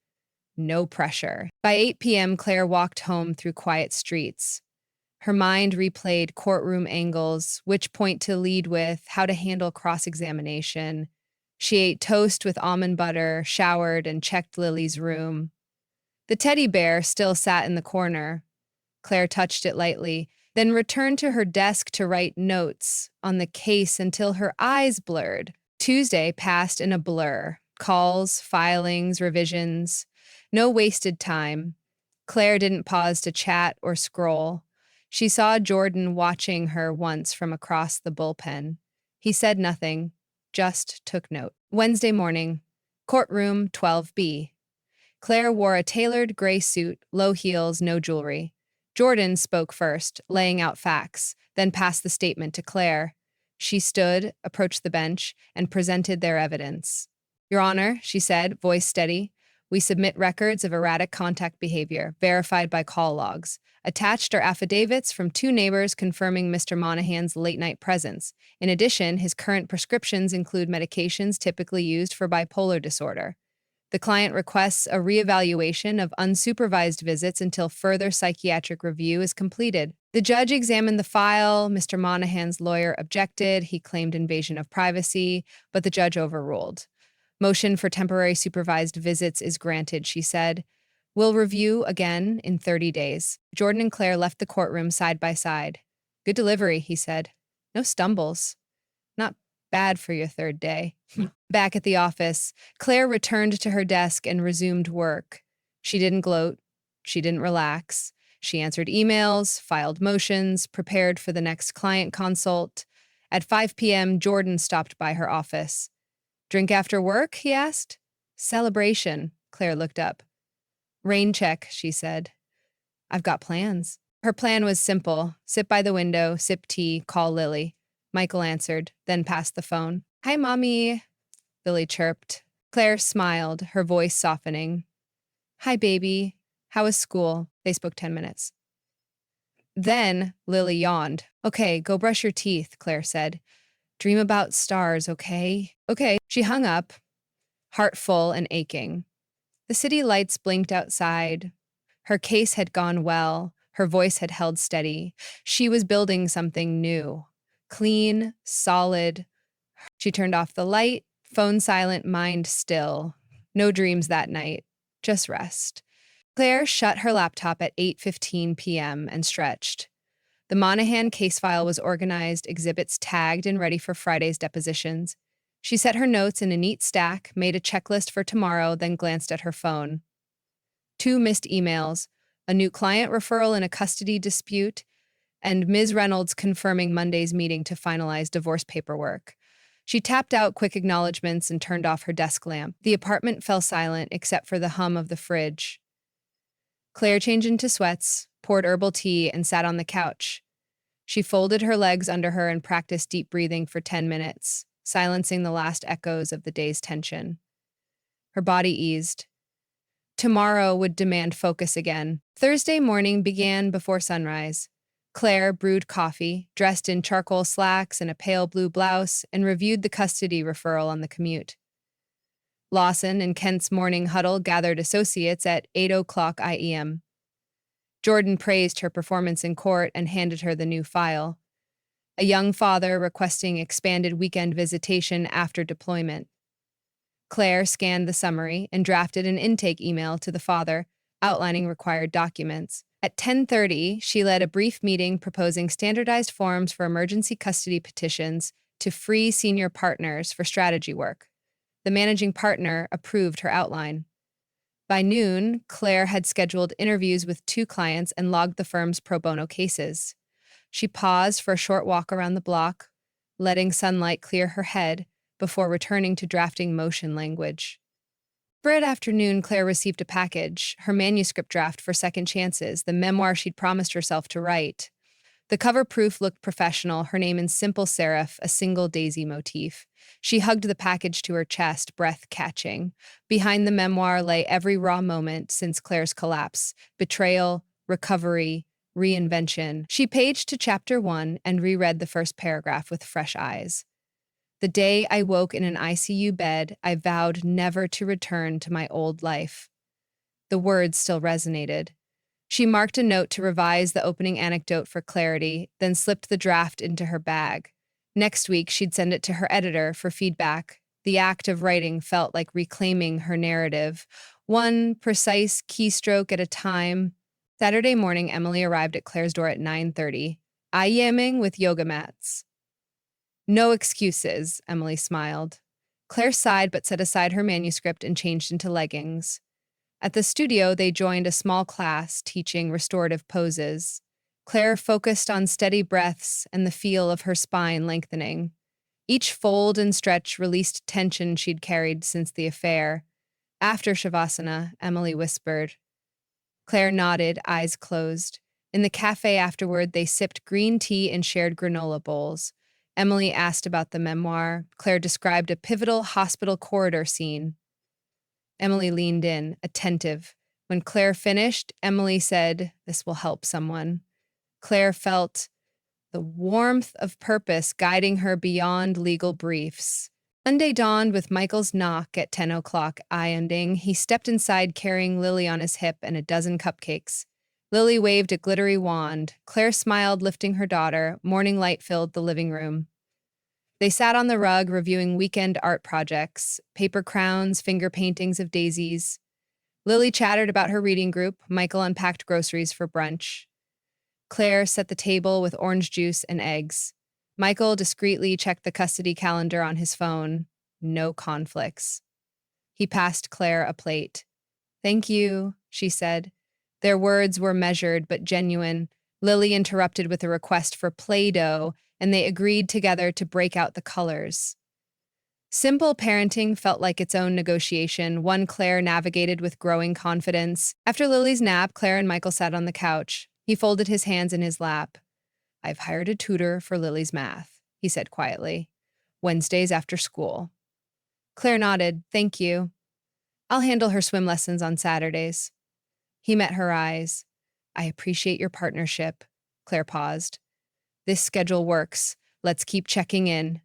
no pressure. By 8 p.m., Claire walked home through quiet streets. Her mind replayed courtroom angles, which point to lead with, how to handle cross-examination. She ate toast with almond butter, showered, and checked Lily's room. The teddy bear still sat in the corner. Claire touched it lightly, then returned to her desk to write notes on the case until her eyes blurred. Tuesday passed in a blur. Calls, filings, revisions. No wasted time. Claire didn't pause to chat or scroll. She saw Jordan watching her once from across the bullpen. He said nothing, just took note. Wednesday morning, courtroom 12B. Claire wore a tailored gray suit, low heels, no jewelry. Jordan spoke first, laying out facts, then passed the statement to Claire. She stood, approached the bench, and presented their evidence. Your Honor, she said, voice steady, we submit records of erratic contact behavior, verified by call logs. Attached are affidavits from 2 neighbors confirming Mr. Monahan's late-night presence. In addition, his current prescriptions include medications typically used for bipolar disorder. The client requests a reevaluation of unsupervised visits until further psychiatric review is completed. The judge examined the file. Mr. Monahan's lawyer objected. He claimed invasion of privacy, but the judge overruled. Motion for temporary supervised visits is granted, she said. We'll review again in 30 days. Jordan and Claire left the courtroom side by side. Good delivery, he said. No stumbles. Not bad for your 3rd day. Back at the office, Claire returned to her desk and resumed work. She didn't gloat. She didn't relax. She answered emails, filed motions, prepared for the next client consult. At 5 p.m., Jordan stopped by her office. Drink after work, he asked. Celebration, Claire looked up. Rain check, she said. I've got plans. Her plan was simple. Sit by the window, sip tea, call Lily. Michael answered, then passed the phone. Hi, Mommy, Billy chirped. Claire smiled, her voice softening. Hi, baby. How was school? They spoke 10 minutes. Then Lily yawned. Okay, go brush your teeth, Claire said. Dream about stars, okay? Okay. She hung up, heart full and aching. The city lights blinked outside. Her case had gone well. Her voice had held steady. She was building something new. Clean, solid. She turned off the light, phone silent, mind still. No dreams that night, just rest. Claire shut her laptop at 8:15 p.m. and stretched. The Monahan case file was organized, exhibits tagged and ready for Friday's depositions. She set her notes in a neat stack, made a checklist for tomorrow, then glanced at her phone. 2 missed emails, a new client referral in a custody dispute, and Ms. Reynolds confirming Monday's meeting to finalize divorce paperwork. She tapped out quick acknowledgments and turned off her desk lamp. The apartment fell silent except for the hum of the fridge. Claire changed into sweats, poured herbal tea, and sat on the couch. She folded her legs under her and practiced deep breathing for 10 minutes, silencing the last echoes of the day's tension. Her body eased. Tomorrow would demand focus again. Thursday morning began before sunrise. Claire brewed coffee, dressed in charcoal slacks and a pale blue blouse, and reviewed the custody referral on the commute. Lawson and Kent's morning huddle gathered associates at 8 o'clock IEM. Jordan praised her performance in court and handed her the new file. A young father requesting expanded weekend visitation after deployment. Claire scanned the summary and drafted an intake email to the father, outlining required documents. At 10:30, she led a brief meeting proposing standardized forms for emergency custody petitions to free senior partners for strategy work. The managing partner approved her outline. By noon, Claire had scheduled interviews with 2 clients and logged the firm's pro bono cases. She paused for a short walk around the block, letting sunlight clear her head before returning to drafting motion language. That afternoon, Claire received a package, her manuscript draft for second chances, the memoir she'd promised herself to write. The cover proof looked professional, her name in simple serif, a single daisy motif. She hugged the package to her chest, breath catching. Behind the memoir lay every raw moment since Claire's collapse: betrayal, recovery, reinvention. She paged to chapter 1 and reread the first paragraph with fresh eyes. The day I woke in an ICU bed, I vowed never to return to my old life. The words still resonated. She marked a note to revise the opening anecdote for clarity, then slipped the draft into her bag. Next week, she'd send it to her editor for feedback. The act of writing felt like reclaiming her narrative, one precise keystroke at a time. Saturday morning, Emily arrived at Claire's door at 9:30, IEMing with yoga mats. No excuses, Emily smiled. Claire sighed but set aside her manuscript and changed into leggings. At the studio, they joined a small class teaching restorative poses. Claire focused on steady breaths and the feel of her spine lengthening. Each fold and stretch released tension she'd carried since the affair. After Shavasana, Emily whispered. Claire nodded, eyes closed. In the cafe afterward, they sipped green tea and shared granola bowls. Emily asked about the memoir. Claire described a pivotal hospital corridor scene. Emily leaned in, attentive. When Claire finished, Emily said, "This will help someone." Claire felt the warmth of purpose guiding her beyond legal briefs. Monday dawned with Michael's knock at 10 o'clock ending. He stepped inside carrying Lily on his hip and a dozen cupcakes. Lily waved a glittery wand. Claire smiled, lifting her daughter. Morning light filled the living room. They sat on the rug reviewing weekend art projects, paper crowns, finger paintings of daisies. Lily chattered about her reading group. Michael unpacked groceries for brunch. Claire set the table with orange juice and eggs. Michael discreetly checked the custody calendar on his phone. No conflicts. He passed Claire a plate. "Thank you," she said. Their words were measured but genuine. Lily interrupted with a request for Play-Doh, and they agreed together to break out the colors. Simple parenting felt like its own negotiation, one Claire navigated with growing confidence. After Lily's nap, Claire and Michael sat on the couch. He folded his hands in his lap. "I've hired a tutor for Lily's math," he said quietly. "Wednesdays after school." Claire nodded. "Thank you. I'll handle her swim lessons on Saturdays." He met her eyes. "I appreciate your partnership." Claire paused. "This schedule works. Let's keep checking in."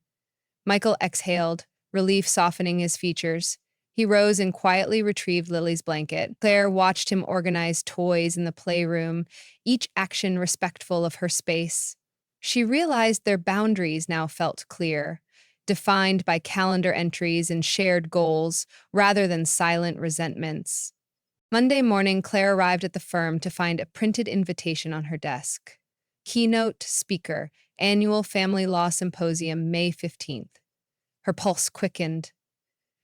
Michael exhaled, relief softening his features. He rose and quietly retrieved Lily's blanket. Claire watched him organize toys in the playroom, each action respectful of her space. She realized their boundaries now felt clear, defined by calendar entries and shared goals rather than silent resentments. Monday morning, Claire arrived at the firm to find a printed invitation on her desk. Keynote speaker, Annual Family Law Symposium, May 15th. Her pulse quickened.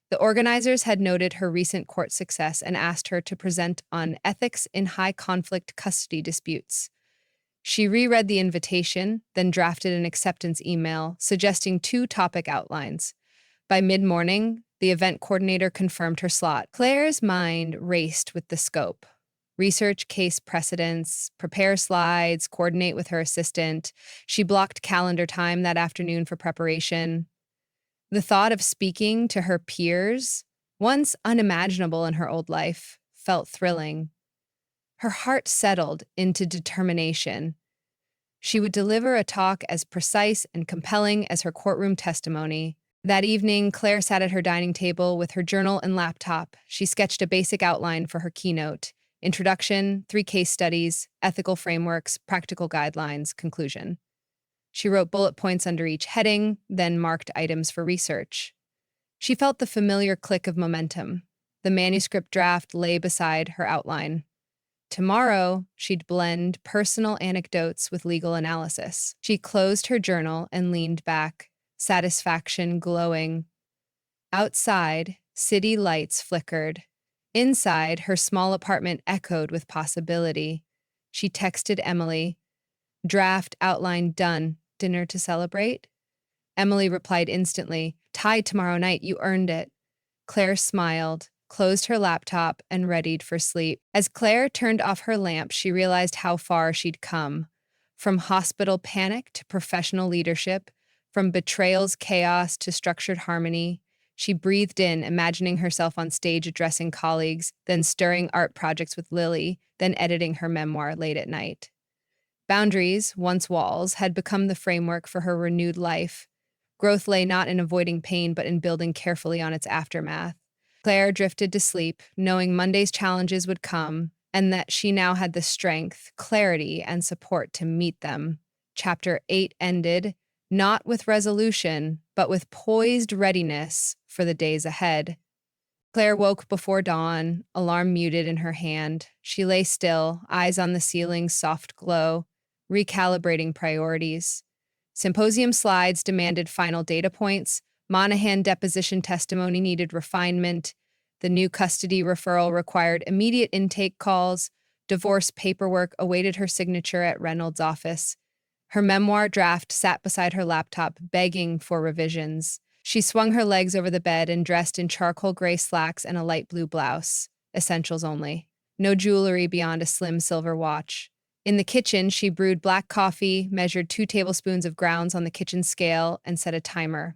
The organizers had noted her recent court success and asked her to present on ethics in high-conflict custody disputes. She reread the invitation, then drafted an acceptance email suggesting 2 topic outlines. By mid-morning, the event coordinator confirmed her slot. Claire's mind raced with the scope. Research case precedents, prepare slides, coordinate with her assistant. She blocked calendar time that afternoon for preparation. The thought of speaking to her peers, once unimaginable in her old life, felt thrilling. Her heart settled into determination. She would deliver a talk as precise and compelling as her courtroom testimony. That evening, Claire sat at her dining table with her journal and laptop. She sketched a basic outline for her keynote: introduction, 3 case studies, ethical frameworks, practical guidelines, conclusion. She wrote bullet points under each heading, then marked items for research. She felt the familiar click of momentum. The manuscript draft lay beside her outline. Tomorrow, she'd blend personal anecdotes with legal analysis. She closed her journal and leaned back, satisfaction glowing. Outside, city lights flickered. Inside, her small apartment echoed with possibility. She texted Emily, "Draft outline done. Dinner to celebrate?" Emily replied instantly, "Tie tomorrow night, you earned it." Claire smiled, closed her laptop, and readied for sleep. As Claire turned off her lamp, she realized how far she'd come. From hospital panic to professional leadership, from betrayal's chaos to structured harmony. She breathed in, imagining herself on stage addressing colleagues, then stirring art projects with Lily, then editing her memoir late at night. Boundaries, once walls, had become the framework for her renewed life. Growth lay not in avoiding pain, but in building carefully on its aftermath. Claire drifted to sleep, knowing Monday's challenges would come, and that she now had the strength, clarity, and support to meet them. Chapter 8 ended, not with resolution, but with poised readiness for the days ahead. Claire woke before dawn, alarm muted in her hand. She lay still, eyes on the ceiling's soft glow, recalibrating priorities. Symposium slides demanded final data points. Monahan deposition testimony needed refinement. The new custody referral required immediate intake calls. Divorce paperwork awaited her signature at Reynolds' office. Her memoir draft sat beside her laptop, begging for revisions. She swung her legs over the bed and dressed in charcoal gray slacks and a light blue blouse. Essentials only. No jewelry beyond a slim silver watch. In the kitchen, she brewed black coffee, measured 2 tablespoons of grounds on the kitchen scale, and set a timer.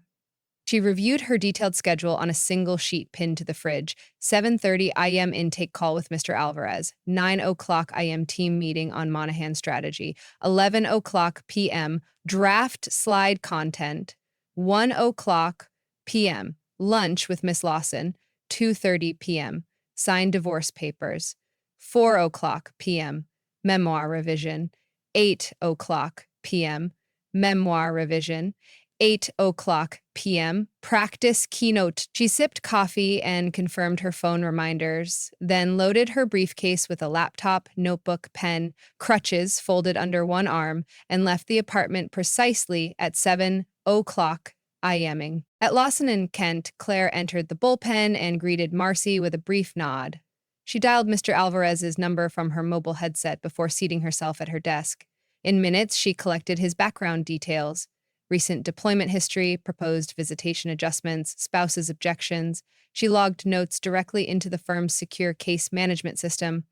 She reviewed her detailed schedule on a single sheet pinned to the fridge. 7:30 a.m. intake call with Mr. Alvarez. 9 o'clock a.m. team meeting on Monahan strategy. 11 o'clock p.m. draft slide content. 1 o'clock p.m. lunch with Miss Lawson. 2:30 p.m. signed divorce papers. 4 o'clock p.m. memoir revision. 8 o'clock p.m. memoir revision. 8 o'clock p.m. practice keynote. She sipped coffee and confirmed her phone reminders, then loaded her briefcase with a laptop, notebook, pen, crutches folded under one arm, and left the apartment precisely at 7 o'clock IMing. At Lawson and Kent, Claire entered the bullpen and greeted Marcy with a brief nod. She dialed Mr. Alvarez's number from her mobile headset before seating herself at her desk. In minutes, she collected his background details: recent deployment history, proposed visitation adjustments, spouse's objections. She logged notes directly into the firm's secure case management system,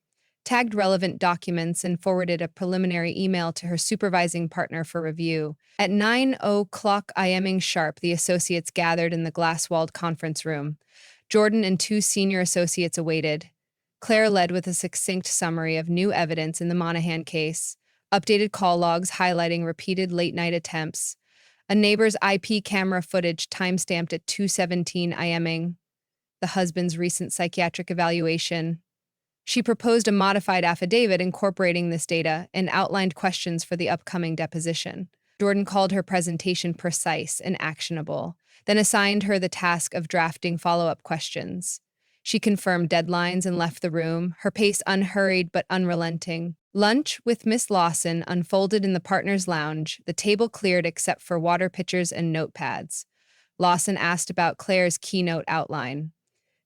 tagged relevant documents, and forwarded a preliminary email to her supervising partner for review. At 9 o'clock IMing sharp, the associates gathered in the glass-walled conference room. Jordan and 2 senior associates awaited. Claire led with a succinct summary of new evidence in the Monahan case, updated call logs highlighting repeated late-night attempts, a neighbor's IP camera footage timestamped at 2:17 IMing, the husband's recent psychiatric evaluation. She proposed a modified affidavit incorporating this data and outlined questions for the upcoming deposition. Jordan called her presentation precise and actionable, then assigned her the task of drafting follow-up questions. She confirmed deadlines and left the room, her pace unhurried but unrelenting. Lunch with Miss Lawson unfolded in the partners' lounge, the table cleared except for water pitchers and notepads. Lawson asked about Claire's keynote outline.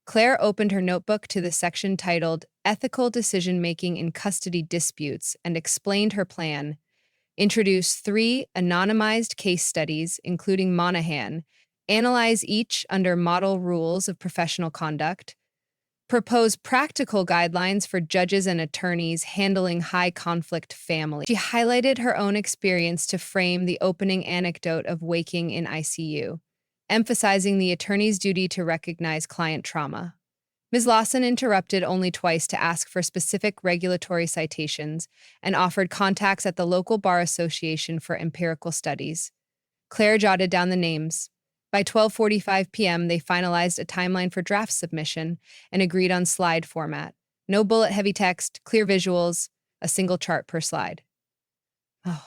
Claire opened her notebook to the section titled Ethical Decision-Making in Custody Disputes and explained her plan. Introduce 3 anonymized case studies, including Monahan, analyze each under model rules of professional conduct, propose practical guidelines for judges and attorneys handling high-conflict families. She highlighted her own experience to frame the opening anecdote of waking in ICU, emphasizing the attorney's duty to recognize client trauma. Ms. Lawson interrupted only twice to ask for specific regulatory citations and offered contacts at the local bar association for empirical studies. Claire jotted down the names. By 12:45 p.m., they finalized a timeline for draft submission and agreed on slide format. No bullet-heavy text, clear visuals, a single chart per slide. Oh.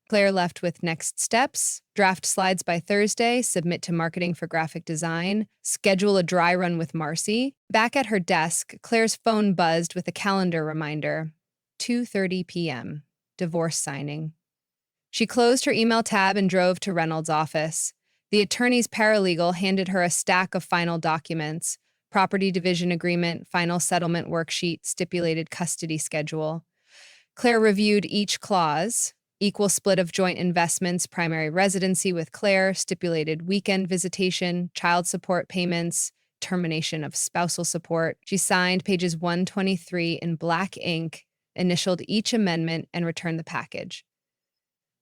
Claire left with next steps: draft slides by Thursday, submit to marketing for graphic design, schedule a dry run with Marcy. Back at her desk, Claire's phone buzzed with a calendar reminder. 2:30 p.m. Divorce signing. She closed her email tab and drove to Reynolds' office. The attorney's paralegal handed her a stack of final documents: property division agreement, final settlement worksheet, stipulated custody schedule. Claire reviewed each clause: equal split of joint investments, primary residency with Claire, stipulated weekend visitation, child support payments, termination of spousal support. She signed pages 123 in black ink, initialed each amendment, and returned the package.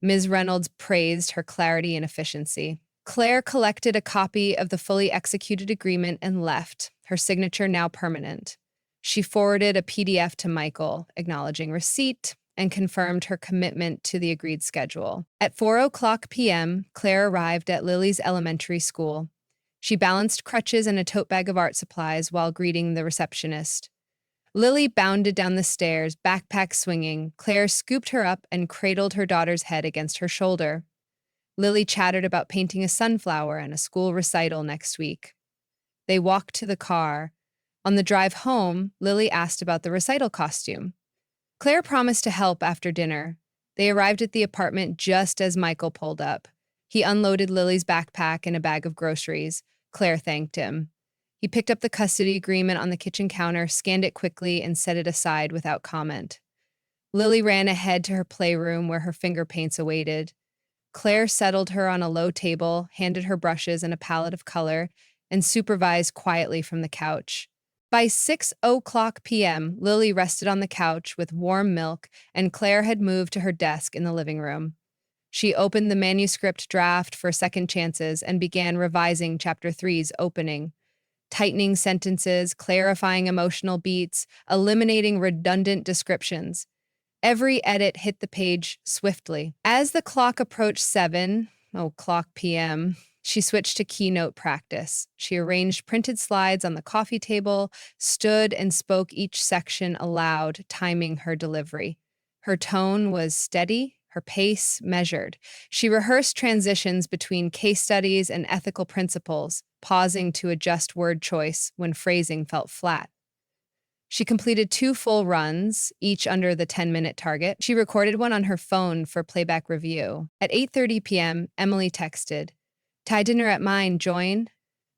Ms. Reynolds praised her clarity and efficiency. Claire collected a copy of the fully executed agreement and left, her signature now permanent. She forwarded a PDF to Michael, acknowledging receipt, and confirmed her commitment to the agreed schedule. At 4:00 p.m., Claire arrived at Lily's elementary school. She balanced crutches and a tote bag of art supplies while greeting the receptionist. Lily bounded down the stairs, backpack swinging. Claire scooped her up and cradled her daughter's head against her shoulder. Lily chattered about painting a sunflower and a school recital next week. They walked to the car. On the drive home, Lily asked about the recital costume. Claire promised to help after dinner. They arrived at the apartment just as Michael pulled up. He unloaded Lily's backpack and a bag of groceries. Claire thanked him. He picked up the custody agreement on the kitchen counter, scanned it quickly, and set it aside without comment. Lily ran ahead to her playroom where her finger paints awaited. Claire settled her on a low table, handed her brushes and a palette of color, and supervised quietly from the couch. By 6:00 p.m., Lily rested on the couch with warm milk, and Claire had moved to her desk in the living room. She opened the manuscript draft for second chances and began revising Chapter 3's opening, tightening sentences, clarifying emotional beats, eliminating redundant descriptions. Every edit hit the page swiftly. As the clock approached 7:00 p.m., she switched to keynote practice. She arranged printed slides on the coffee table, stood and spoke each section aloud, timing her delivery. Her tone was steady, her pace measured. She rehearsed transitions between case studies and ethical principles, pausing to adjust word choice when phrasing felt flat. She completed 2 full runs, each under the 10-minute target. She recorded one on her phone for playback review. At 8:30 p.m., Emily texted, "Thai dinner at mine, join?"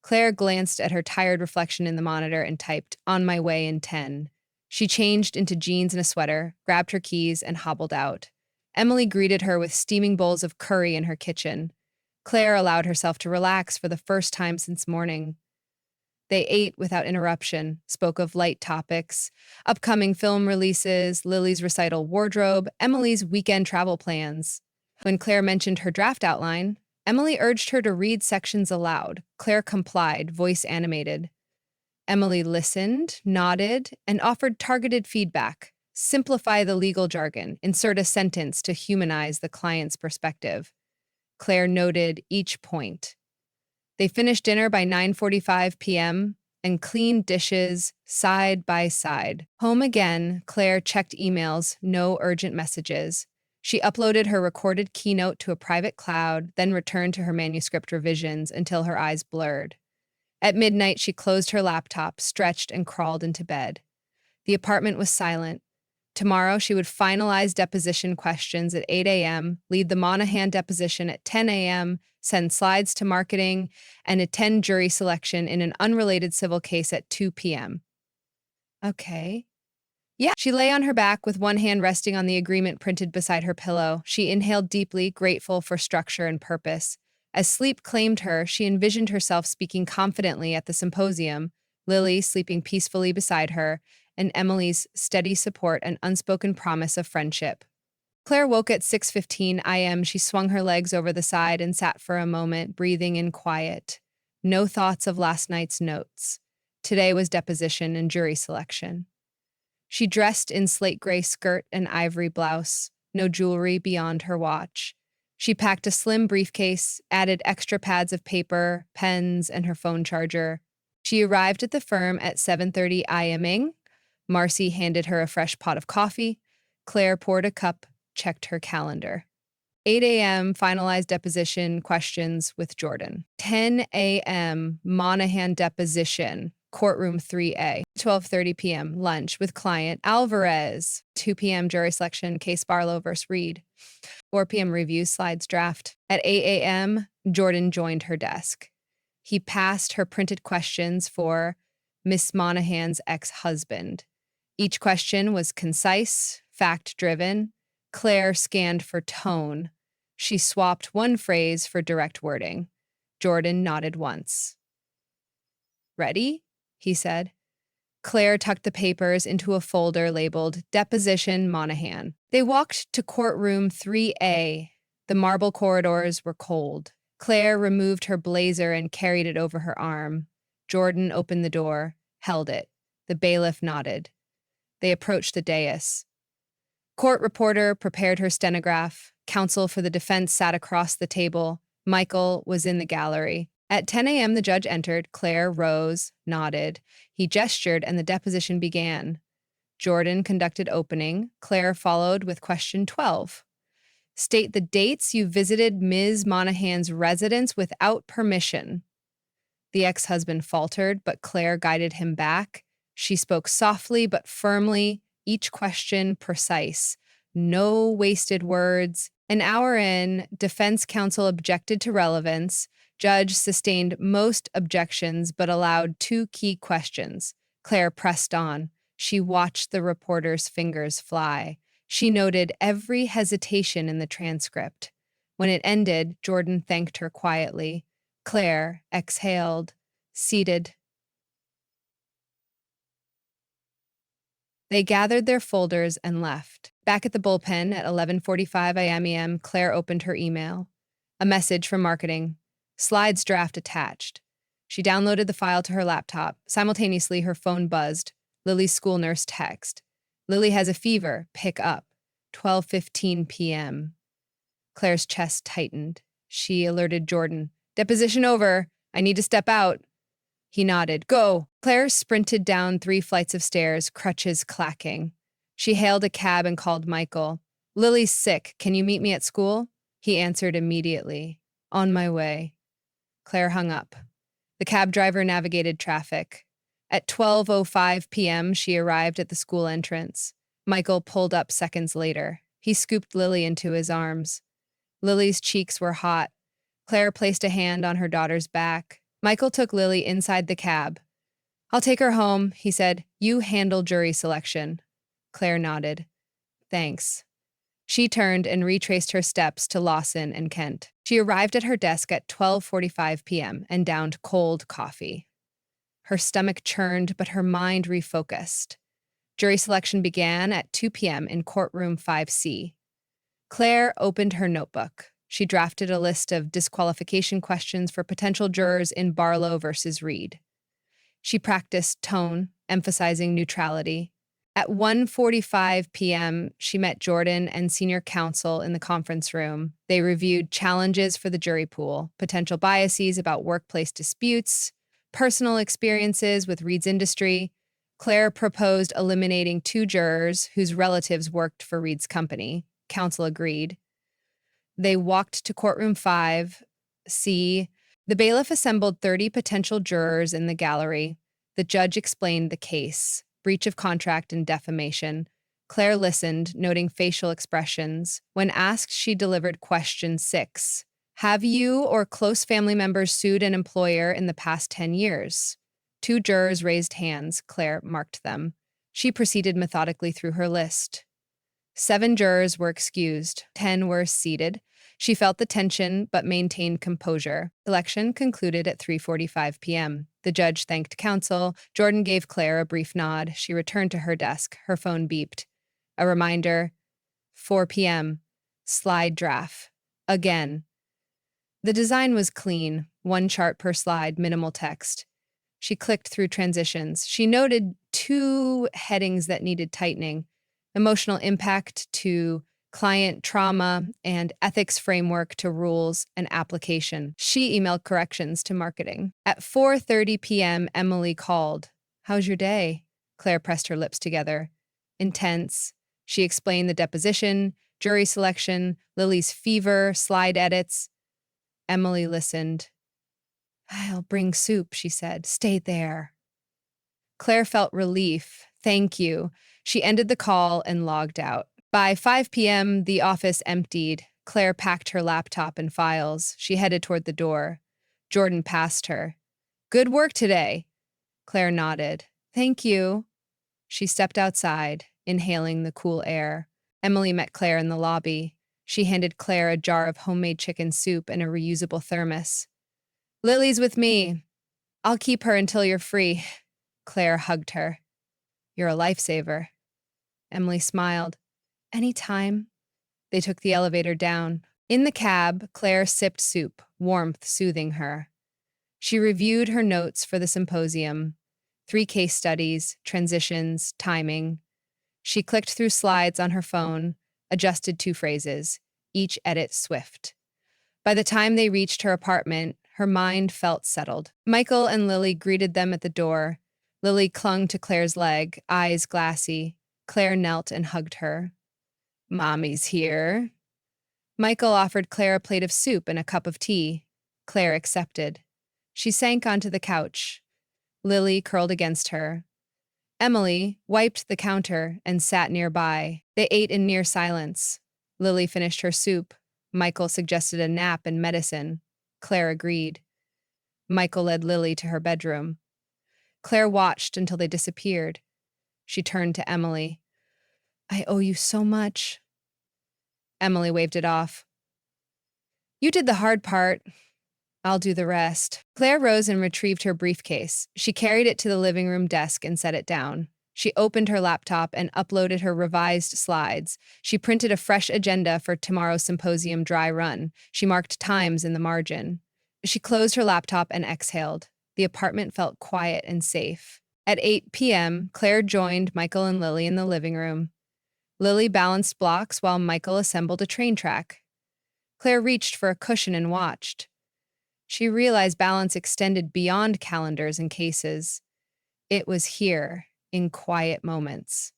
Claire glanced at her tired reflection in the monitor and typed, "On my way in 10." She changed into jeans and a sweater, grabbed her keys, and hobbled out. Emily greeted her with steaming bowls of curry in her kitchen. Claire allowed herself to relax for the first time since morning. They ate without interruption, spoke of light topics: upcoming film releases, Lily's recital wardrobe, Emily's weekend travel plans. When Claire mentioned her draft outline, Emily urged her to read sections aloud. Claire complied, voice animated. Emily listened, nodded, and offered targeted feedback. Simplify the legal jargon, insert a sentence to humanize the client's perspective. Claire noted each point. They finished dinner by 9:45 p.m. and cleaned dishes side by side. Home again, Claire checked emails, no urgent messages. She uploaded her recorded keynote to a private cloud, then returned to her manuscript revisions until her eyes blurred. At midnight, she closed her laptop, stretched, and crawled into bed. The apartment was silent. Tomorrow, she would finalize deposition questions at 8 a.m., lead the Monahan deposition at 10 a.m., send slides to marketing, and attend jury selection in an unrelated civil case at 2 p.m. Okay. Yeah. She lay on her back with one hand resting on the agreement printed beside her pillow. She inhaled deeply, grateful for structure and purpose. As sleep claimed her, she envisioned herself speaking confidently at the symposium, Lily sleeping peacefully beside her, and Emily's steady support and unspoken promise of friendship. Claire woke at 6:15 a.m. She swung her legs over the side and sat for a moment, breathing in quiet. No thoughts of last night's notes. Today was deposition and jury selection. She dressed in slate gray skirt and ivory blouse, no jewelry beyond her watch. She packed a slim briefcase, added extra pads of paper, pens, and her phone charger. She arrived at the firm at 7:30 a.m. Marcy handed her a fresh pot of coffee. Claire poured a cup, checked her calendar. 8 a.m. finalized deposition questions with Jordan. 10 a.m. Monahan deposition, courtroom 3A. 12:30 p.m. lunch with client Alvarez. 2 p.m. jury selection, case Barlow versus Reed. 4 p.m. review slides draft. At 8 a.m., Jordan joined her desk. He passed her printed questions for Miss Monahan's ex-husband. Each question was concise, fact-driven. Claire scanned for tone. She swapped one phrase for direct wording. Jordan nodded once. "Ready?" he said. Claire tucked the papers into a folder labeled Deposition Monahan. They walked to courtroom 3A. The marble corridors were cold. Claire removed her blazer and carried it over her arm. Jordan opened the door, held it. The bailiff nodded. They approached the dais. Court reporter prepared her stenograph. Counsel for the defense sat across the table. Michael was in the gallery. At 10 a.m., the judge entered. Claire rose, nodded. He gestured, and the deposition began. Jordan conducted opening. Claire followed with question 12. State the dates you visited Ms. Monahan's residence without permission. The ex-husband faltered, but Claire guided him back. She spoke softly but firmly, each question precise. No wasted words. An hour in, defense counsel objected to relevance. Judge sustained most objections but allowed two key questions. Claire pressed on. She watched the reporter's fingers fly. She noted every hesitation in the transcript. When it ended, Jordan thanked her quietly. Claire exhaled, seated. They gathered their folders and left. Back at the bullpen at 11:45 a.m., Claire opened her email. A message from marketing. Slides draft attached. She downloaded the file to her laptop. Simultaneously, her phone buzzed. Lily's school nurse text. Lily has a fever. Pick up. 12:15 p.m. Claire's chest tightened. She alerted Jordan. Deposition over. I need to step out. He nodded. Go. Claire sprinted down 3 flights of stairs, crutches clacking. She hailed a cab and called Michael. Lily's sick. Can you meet me at school? He answered immediately. On my way. Claire hung up. The cab driver navigated traffic. At 12:05 p.m., she arrived at the school entrance. Michael pulled up seconds later. He scooped Lily into his arms. Lily's cheeks were hot. Claire placed a hand on her daughter's back. Michael took Lily inside the cab. I'll take her home, he said. You handle jury selection. Claire nodded. Thanks. She turned and retraced her steps to Lawson and Kent. She arrived at her desk at 12:45 p.m. and downed cold coffee. Her stomach churned, but her mind refocused. Jury selection began at 2 p.m. in courtroom 5C. Claire opened her notebook. She drafted a list of disqualification questions for potential jurors in Barlow versus Reed. She practiced tone, emphasizing neutrality. At 1:45 p.m., she met Jordan and senior counsel in the conference room. They reviewed challenges for the jury pool, potential biases about workplace disputes, personal experiences with Reed's industry. Claire proposed eliminating 2 jurors whose relatives worked for Reed's company. Counsel agreed. They walked to courtroom 5C. The bailiff assembled 30 potential jurors in the gallery. The judge explained the case. Breach of contract and defamation. Claire listened, noting facial expressions. When asked, she delivered question 6. Have you or close family members sued an employer in the past 10 years? 2 jurors raised hands. Claire marked them. She proceeded methodically through her list. 7 jurors were excused. 10 were seated. She felt the tension but maintained composure. Election concluded at 3:45 p.m. The judge thanked counsel. Jordan gave Claire a brief nod. She returned to her desk. Her phone beeped. A reminder. 4 p.m. Slide draft. Again. The design was clean. 1 chart per slide, minimal text. She clicked through transitions. She noted two headings that needed tightening: emotional impact to client trauma and ethics framework to rules and application. She emailed corrections to marketing. At 4:30 p.m., Emily called. "How's your day?" Claire pressed her lips together. "Intense." She explained the deposition, jury selection, Lily's fever, slide edits. Emily listened. "I'll bring soup," she said. "Stay there." Claire felt relief. "Thank you." She ended the call and logged out. By 5 p.m., the office emptied. Claire packed her laptop and files. She headed toward the door. Jordan passed her. "Good work today." Claire nodded. "Thank you." She stepped outside, inhaling the cool air. Emily met Claire in the lobby. She handed Claire a jar of homemade chicken soup and a reusable thermos. "Lily's with me. I'll keep her until you're free." Claire hugged her. "You're a lifesaver." Emily smiled. "Anytime." They took the elevator down. In the cab, Claire sipped soup, warmth soothing her. She reviewed her notes for the symposium: 3 case studies, transitions, timing. She clicked through slides on her phone, adjusted 2 phrases, each edit swift. By the time they reached her apartment, her mind felt settled. Michael and Lily greeted them at the door. Lily clung to Claire's leg, eyes glassy. Claire knelt and hugged her. "Mommy's here." Michael offered Claire a plate of soup and a cup of tea. Claire accepted. She sank onto the couch. Lily curled against her. Emily wiped the counter and sat nearby. They ate in near silence. Lily finished her soup. Michael suggested a nap and medicine. Claire agreed. Michael led Lily to her bedroom. Claire watched until they disappeared. She turned to Emily. "I owe you so much." Emily waved it off. "You did the hard part. I'll do the rest." Claire rose and retrieved her briefcase. She carried it to the living room desk and set it down. She opened her laptop and uploaded her revised slides. She printed a fresh agenda for tomorrow's symposium dry run. She marked times in the margin. She closed her laptop and exhaled. The apartment felt quiet and safe. At 8 p.m., Claire joined Michael and Lily in the living room. Lily balanced blocks while Michael assembled a train track. Claire reached for a cushion and watched. She realized balance extended beyond calendars and cases. It was here, in quiet moments.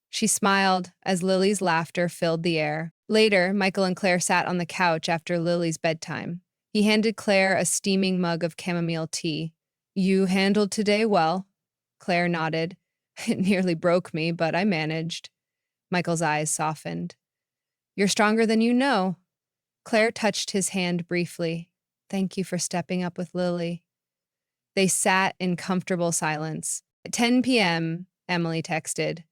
She smiled as Lily's laughter filled the air. Later, Michael and Claire sat on the couch after Lily's bedtime. He handed Claire a steaming mug of chamomile tea. "You handled today well." Claire nodded. "It nearly broke me, but I managed." Michael's eyes softened. "You're stronger than you know." Claire touched his hand briefly. "Thank you for stepping up with Lily." They sat in comfortable silence. At 10 p.m., Emily texted,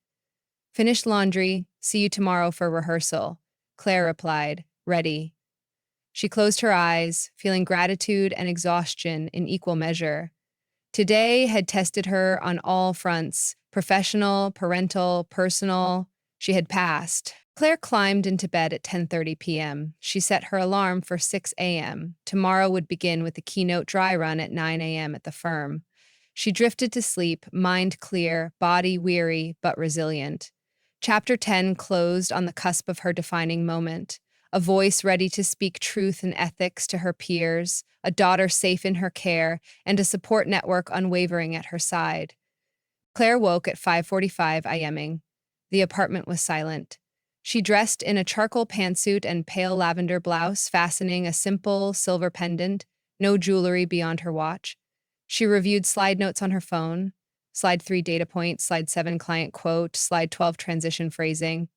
"Finished laundry. See you tomorrow for rehearsal." Claire replied, "Ready." She closed her eyes, feeling gratitude and exhaustion in equal measure. Today had tested her on all fronts: professional, parental, personal. She had passed. Claire climbed into bed at 10:30 p.m. She set her alarm for 6 a.m. Tomorrow would begin with the keynote dry run at 9 a.m. at the firm. She drifted to sleep, mind clear, body weary, but resilient. Chapter 10 closed on the cusp of her defining moment. A voice ready to speak truth and ethics to her peers, a daughter safe in her care, and a support network unwavering at her side. Claire woke at 5:45 a.m. The apartment was silent. She dressed in a charcoal pantsuit and pale lavender blouse, fastening a simple silver pendant, no jewelry beyond her watch. She reviewed slide notes on her phone: slide 3 data points, slide 7 client quote, slide 12 transition phrasing.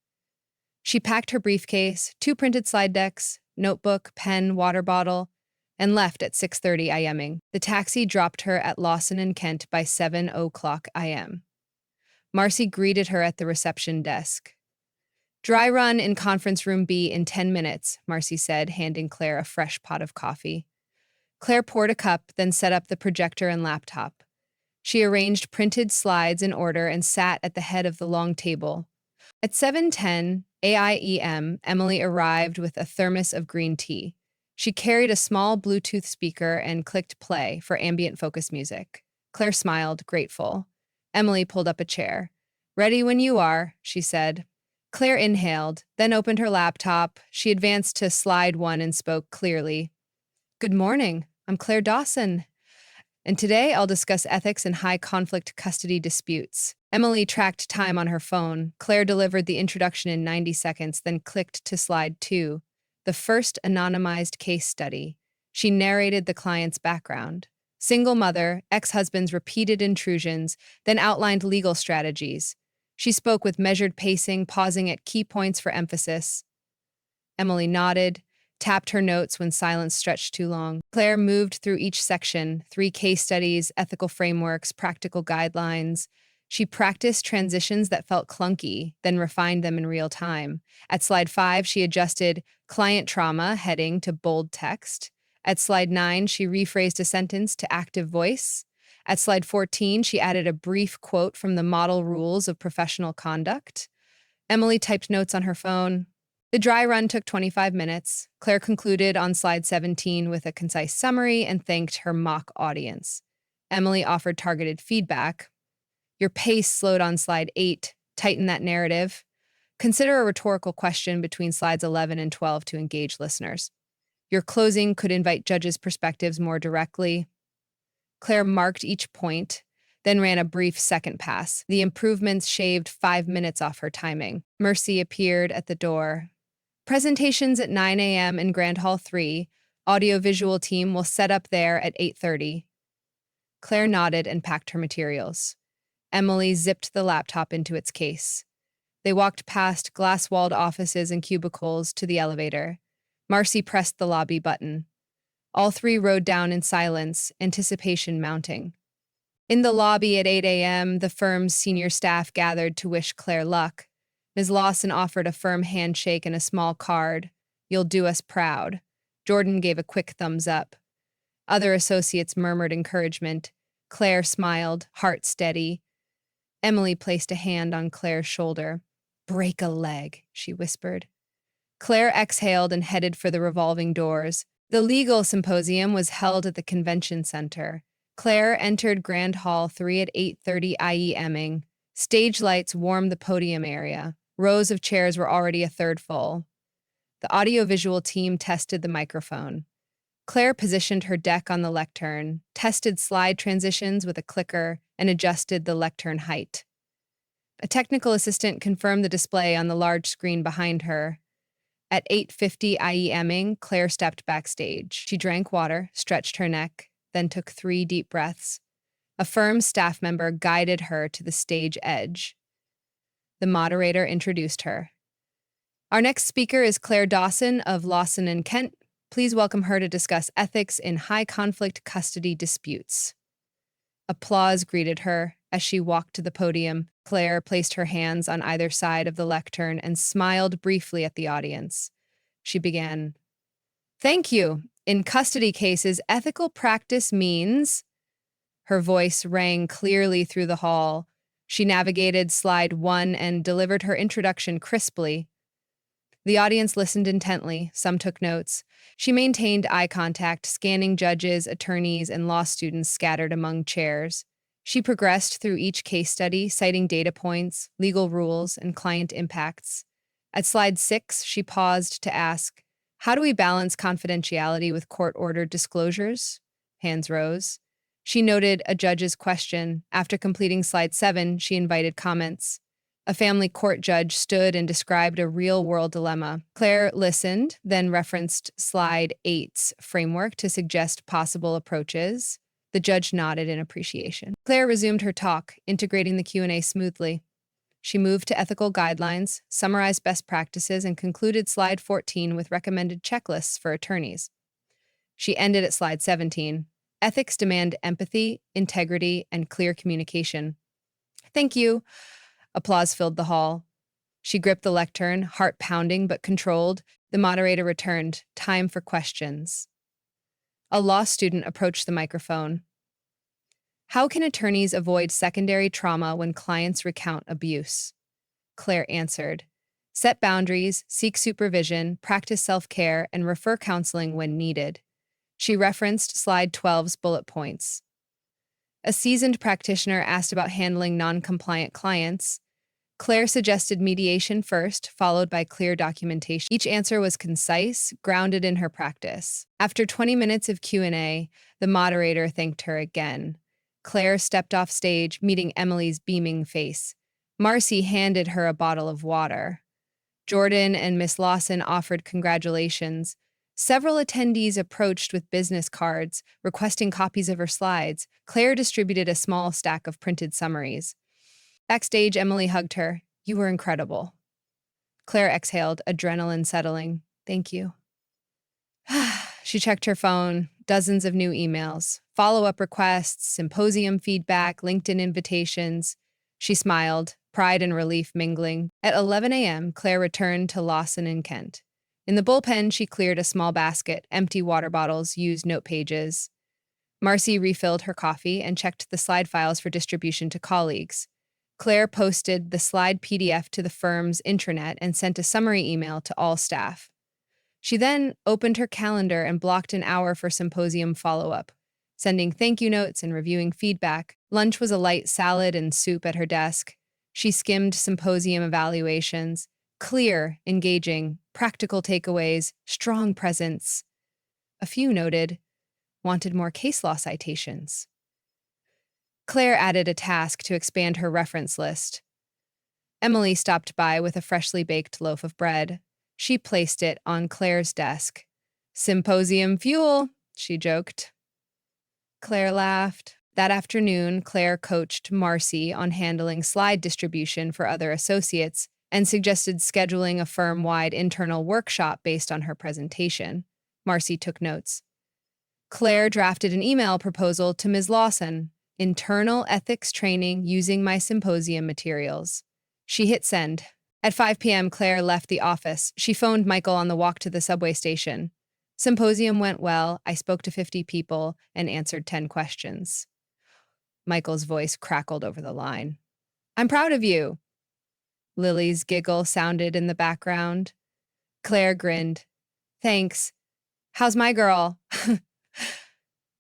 She packed her briefcase, 2 printed slide decks, notebook, pen, water bottle, and left at 6:30 a.m. The taxi dropped her at Lawson and Kent by 7:00 a.m. Marcy greeted her at the reception desk. "Dry run in conference room B in 10 minutes, Marcy said, handing Claire a fresh pot of coffee. Claire poured a cup, then set up the projector and laptop. She arranged printed slides in order and sat at the head of the long table. At 7:10 a.m., Emily arrived with a thermos of green tea. She carried a small Bluetooth speaker and clicked play for ambient focus music. Claire smiled, grateful. Emily pulled up a chair. Ready when you are, she said. Claire inhaled, then opened her laptop. She advanced to slide 1 and spoke clearly. Good morning. I'm Claire Dawson, and today I'll discuss ethics in high conflict custody disputes. Emily tracked time on her phone. Claire delivered the introduction in 90 seconds, then clicked to slide 2, the first anonymized case study. She narrated the client's background. Single mother, ex-husband's repeated intrusions, then outlined legal strategies. She spoke with measured pacing, pausing at key points for emphasis. Emily nodded, tapped her notes when silence stretched too long. Claire moved through each section, 3 case studies, ethical frameworks, practical guidelines. She practiced transitions that felt clunky, then refined them in real time. At slide 5, she adjusted client trauma heading to bold text. At slide 9, she rephrased a sentence to active voice. At slide 14, she added a brief quote from the model rules of professional conduct. Emily typed notes on her phone. The dry run took 25 minutes. Claire concluded on slide 17 with a concise summary and thanked her mock audience. Emily offered targeted feedback. Your pace slowed on slide 8. Tighten that narrative. Consider a rhetorical question between slides 11 and 12 to engage listeners. Your closing could invite judges' perspectives more directly. Claire marked each point, then ran a brief second pass. The improvements shaved 5 minutes off her timing. Mercy appeared at the door. Presentations at 9 a.m. in Grand Hall 3. Audiovisual team will set up there at 8:30. Claire nodded and packed her materials. Emily zipped the laptop into its case. They walked past glass-walled offices and cubicles to the elevator. Marcy pressed the lobby button. All 3 rode down in silence, anticipation mounting. In the lobby at 8 a.m., the firm's senior staff gathered to wish Claire luck. Ms. Lawson offered a firm handshake and a small card. You'll do us proud. Jordan gave a quick thumbs up. Other associates murmured encouragement. Claire smiled, heart steady. Emily placed a hand on Claire's shoulder. Break a leg, she whispered. Claire exhaled and headed for the revolving doors. The legal symposium was held at the convention center. Claire entered Grand Hall 3 at 8:30 IE Emming. Stage lights warmed the podium area. Rows of chairs were already a third full. The audiovisual team tested the microphone. Claire positioned her deck on the lectern, tested slide transitions with a clicker, and adjusted the lectern height. A technical assistant confirmed the display on the large screen behind her. At 8:50 IE Emming, Claire stepped backstage. She drank water, stretched her neck, then took 3 deep breaths. A firm staff member guided her to the stage edge. The moderator introduced her. Our next speaker is Claire Dawson of Lawson and Kent. Please welcome her to discuss ethics in high-conflict custody disputes. Applause greeted her as she walked to the podium. Claire placed her hands on either side of the lectern and smiled briefly at the audience. She began, Thank you. In custody cases, ethical practice means... Her voice rang clearly through the hall. She navigated slide 1 and delivered her introduction crisply. The audience listened intently. Some took notes. She maintained eye contact, scanning judges, attorneys, and law students scattered among chairs. She progressed through each case study, citing data points, legal rules, and client impacts. At slide 6, she paused to ask, how do we balance confidentiality with court-ordered disclosures? Hands rose. She noted a judge's question. After completing slide 7, she invited comments. A family court judge stood and described a real-world dilemma. Claire listened, then referenced slide 8's framework to suggest possible approaches. The judge nodded in appreciation. Claire resumed her talk, integrating the Q&A smoothly. She moved to ethical guidelines, summarized best practices, and concluded slide 14 with recommended checklists for attorneys. She ended at slide 17. Ethics demand empathy, integrity, and clear communication. Thank you. Applause filled the hall. She gripped the lectern, heart pounding but controlled. The moderator returned. Time for questions. A law student approached the microphone. How can attorneys avoid secondary trauma when clients recount abuse? Claire answered. Set boundaries, seek supervision, practice self-care, and refer counseling when needed. She referenced slide 12's bullet points. A seasoned practitioner asked about handling non-compliant clients. Claire suggested mediation first, followed by clear documentation. Each answer was concise, grounded in her practice. After 20 minutes of Q&A, the moderator thanked her again. Claire stepped off stage, meeting Emily's beaming face. Marcy handed her a bottle of water. Jordan and Miss Lawson offered congratulations. Several attendees approached with business cards, requesting copies of her slides. Claire distributed a small stack of printed summaries. Backstage, Emily hugged her. "You were incredible." Claire exhaled, adrenaline settling. "Thank you." She checked her phone, dozens of new emails, follow-up requests, symposium feedback, LinkedIn invitations. She smiled, pride and relief mingling. At 11 a.m., Claire returned to Lawson and Kent. In the bullpen, she cleared a small basket, empty water bottles, used note pages. Marcy refilled her coffee and checked the slide files for distribution to colleagues. Claire posted the slide PDF to the firm's intranet and sent a summary email to all staff. She then opened her calendar and blocked an hour for symposium follow-up, sending thank you notes and reviewing feedback. Lunch was a light salad and soup at her desk. She skimmed symposium evaluations, clear, engaging, practical takeaways, strong presence. A few noted, wanted more case law citations. Claire added a task to expand her reference list. Emily stopped by with a freshly baked loaf of bread. She placed it on Claire's desk. "Symposium fuel," she joked. Claire laughed. That afternoon, Claire coached Marcy on handling slide distribution for other associates and suggested scheduling a firm-wide internal workshop based on her presentation. Marcy took notes. Claire drafted an email proposal to Ms. Lawson. "Internal ethics training using my symposium materials." She hit send. At 5 p.m., Claire left the office. She phoned Michael on the walk to the subway station. "Symposium went well. I spoke to 50 people and answered 10 questions." Michael's voice crackled over the line. "I'm proud of you." Lily's giggle sounded in the background. Claire grinned. "Thanks. How's my girl?"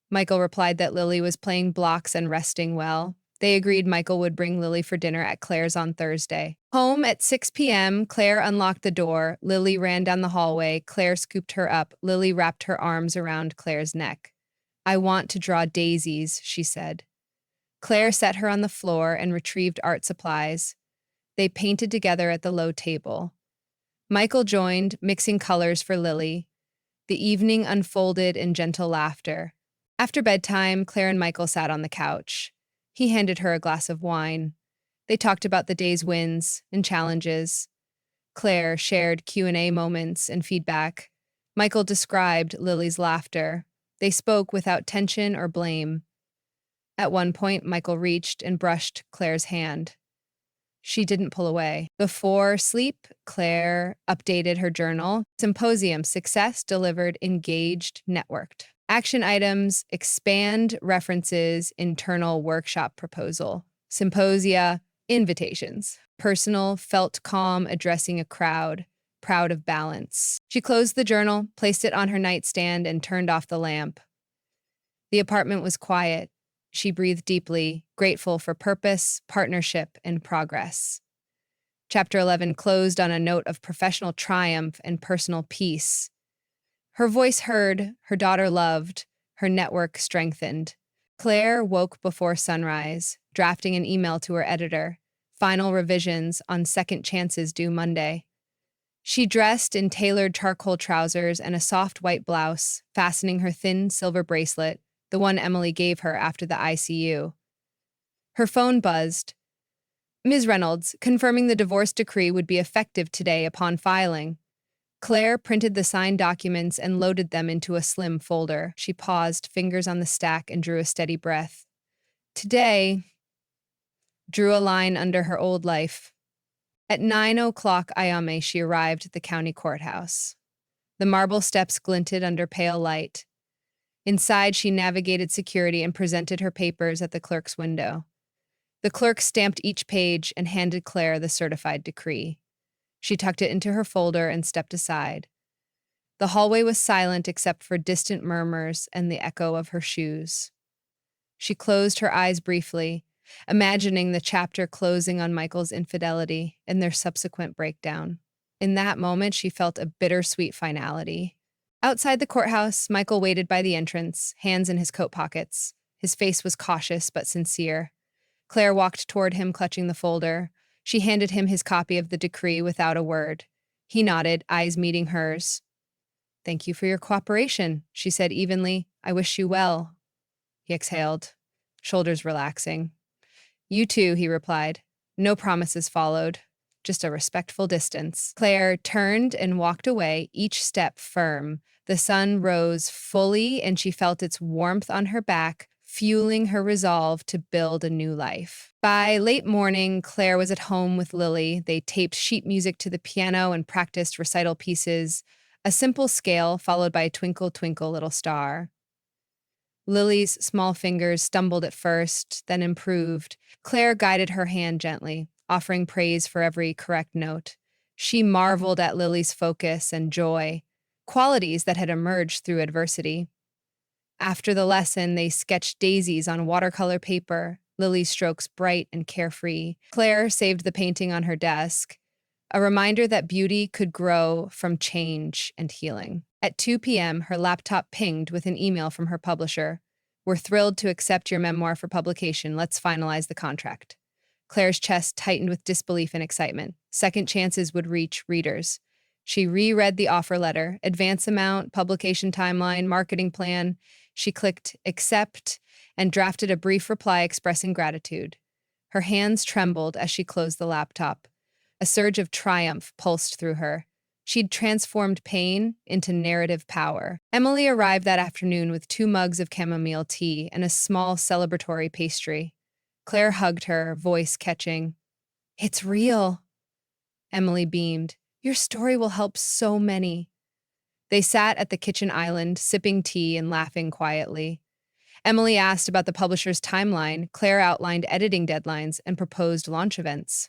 Michael replied that Lily was playing blocks and resting well. They agreed Michael would bring Lily for dinner at Claire's on Thursday. Home at 6 p.m., Claire unlocked the door. Lily ran down the hallway. Claire scooped her up. Lily wrapped her arms around Claire's neck. "I want to draw daisies," she said. Claire set her on the floor and retrieved art supplies. They painted together at the low table. Michael joined, mixing colors for Lily. The evening unfolded in gentle laughter. After bedtime, Claire and Michael sat on the couch. He handed her a glass of wine. They talked about the day's wins and challenges. Claire shared Q&A moments and feedback. Michael described Lily's laughter. They spoke without tension or blame. At one point, Michael reached and brushed Claire's hand. She didn't pull away. Before sleep, Claire updated her journal. Symposium: success delivered, engaged, networked. Action items: expand references, internal workshop proposal. Symposia: invitations. Personal: felt calm addressing a crowd, proud of balance. She closed the journal, placed it on her nightstand, and turned off the lamp. The apartment was quiet. She breathed deeply, grateful for purpose, partnership, and progress. Chapter 11 closed on a note of professional triumph and personal peace. Her voice heard, her daughter loved, her network strengthened. Claire woke before sunrise, drafting an email to her editor. Final revisions on second chances due Monday. She dressed in tailored charcoal trousers and a soft white blouse, fastening her thin silver bracelet, the one Emily gave her after the ICU. Her phone buzzed. "Ms. Reynolds, confirming the divorce decree would be effective today upon filing." Claire printed the signed documents and loaded them into a slim folder. She paused, fingers on the stack, and drew a steady breath. "Today," drew a line under her old life. At 9 o'clock a.m., she arrived at the county courthouse. The marble steps glinted under pale light. Inside, she navigated security and presented her papers at the clerk's window. The clerk stamped each page and handed Claire the certified decree. She tucked it into her folder and stepped aside. The hallway was silent except for distant murmurs and the echo of her shoes. She closed her eyes briefly, imagining the chapter closing on Michael's infidelity and their subsequent breakdown. In that moment, she felt a bittersweet finality. Outside the courthouse, Michael waited by the entrance, hands in his coat pockets. His face was cautious but sincere. Claire walked toward him, clutching the folder. She handed him his copy of the decree without a word. He nodded, eyes meeting hers. "Thank you for your cooperation," she said evenly. "I wish you well." He exhaled, shoulders relaxing. "You too," he replied. No promises followed, just a respectful distance. Claire turned and walked away, each step firm. The sun rose fully, and she felt its warmth on her back, fueling her resolve to build a new life. By late morning, Claire was at home with Lily. They taped sheet music to the piano and practiced recital pieces, a simple scale followed by Twinkle, Twinkle, Little Star. Lily's small fingers stumbled at first, then improved. Claire guided her hand gently, offering praise for every correct note. She marveled at Lily's focus and joy, qualities that had emerged through adversity. After the lesson, they sketched daisies on watercolor paper, Lily's strokes bright and carefree. Claire saved the painting on her desk, a reminder that beauty could grow from change and healing. At 2 p.m., her laptop pinged with an email from her publisher. "We're thrilled to accept your memoir for publication. Let's finalize the contract." Claire's chest tightened with disbelief and excitement. Second chances would reach readers. She reread the offer letter, advance amount, publication timeline, marketing plan. She clicked accept and drafted a brief reply expressing gratitude. Her hands trembled as she closed the laptop. A surge of triumph pulsed through her. She'd transformed pain into narrative power. Emily arrived that afternoon with 2 mugs of chamomile tea and a small celebratory pastry. Claire hugged her, voice catching. "It's real." Emily beamed. "Your story will help so many." They sat at the kitchen island, sipping tea and laughing quietly. Emily asked about the publisher's timeline. Claire outlined editing deadlines and proposed launch events.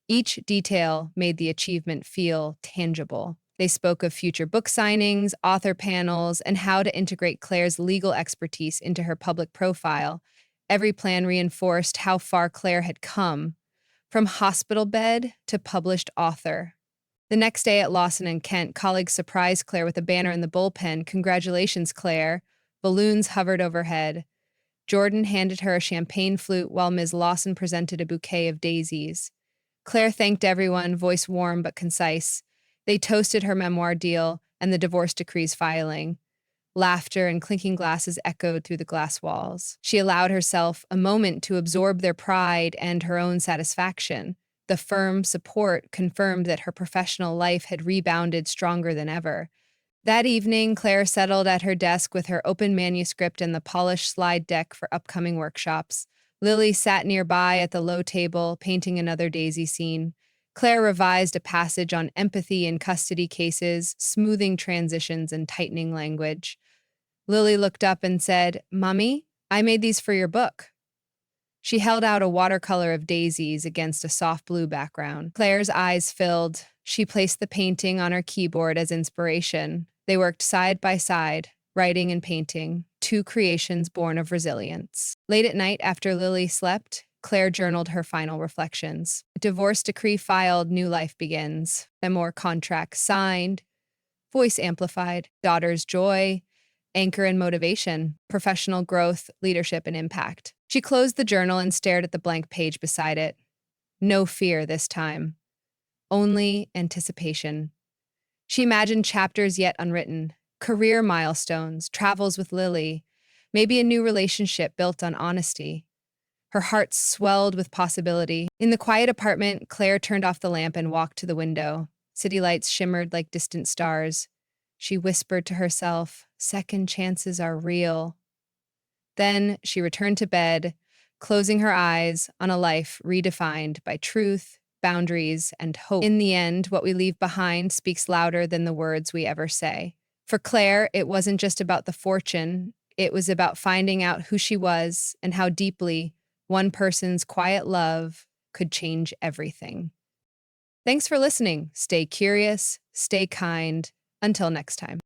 Each detail made the achievement feel tangible. They spoke of future book signings, author panels, and how to integrate Claire's legal expertise into her public profile. Every plan reinforced how far Claire had come, from hospital bed to published author. The next day at Lawson and Kent, colleagues surprised Claire with a banner in the bullpen. "Congratulations, Claire." Balloons hovered overhead. Jordan handed her a champagne flute while Ms. Lawson presented a bouquet of daisies. Claire thanked everyone, voice warm but concise. They toasted her memoir deal and the divorce decree's filing. Laughter and clinking glasses echoed through the glass walls. She allowed herself a moment to absorb their pride and her own satisfaction. The firm support confirmed that her professional life had rebounded stronger than ever. That evening, Claire settled at her desk with her open manuscript and the polished slide deck for upcoming workshops. Lily sat nearby at the low table, painting another daisy scene. Claire revised a passage on empathy in custody cases, smoothing transitions and tightening language. Lily looked up and said, "Mummy, I made these for your book." She held out a watercolor of daisies against a soft blue background. Claire's eyes filled. She placed the painting on her keyboard as inspiration. They worked side by side, writing and painting, 2 creations born of resilience. Late at night, after Lily slept, Claire journaled her final reflections. Divorce decree filed, new life begins. Memoir contract signed, voice amplified, daughter's joy, anchor and motivation, professional growth, leadership and impact. She closed the journal and stared at the blank page beside it. No fear this time, only anticipation. She imagined chapters yet unwritten, career milestones, travels with Lily, maybe a new relationship built on honesty. Her heart swelled with possibility. In the quiet apartment, Claire turned off the lamp and walked to the window. City lights shimmered like distant stars. She whispered to herself, "Second chances are real." Then she returned to bed, closing her eyes on a life redefined by truth, boundaries, and hope. In the end, what we leave behind speaks louder than the words we ever say. For Claire, it wasn't just about the fortune. It was about finding out who she was and how deeply one person's quiet love could change everything. Thanks for listening. Stay curious, stay kind. Until next time.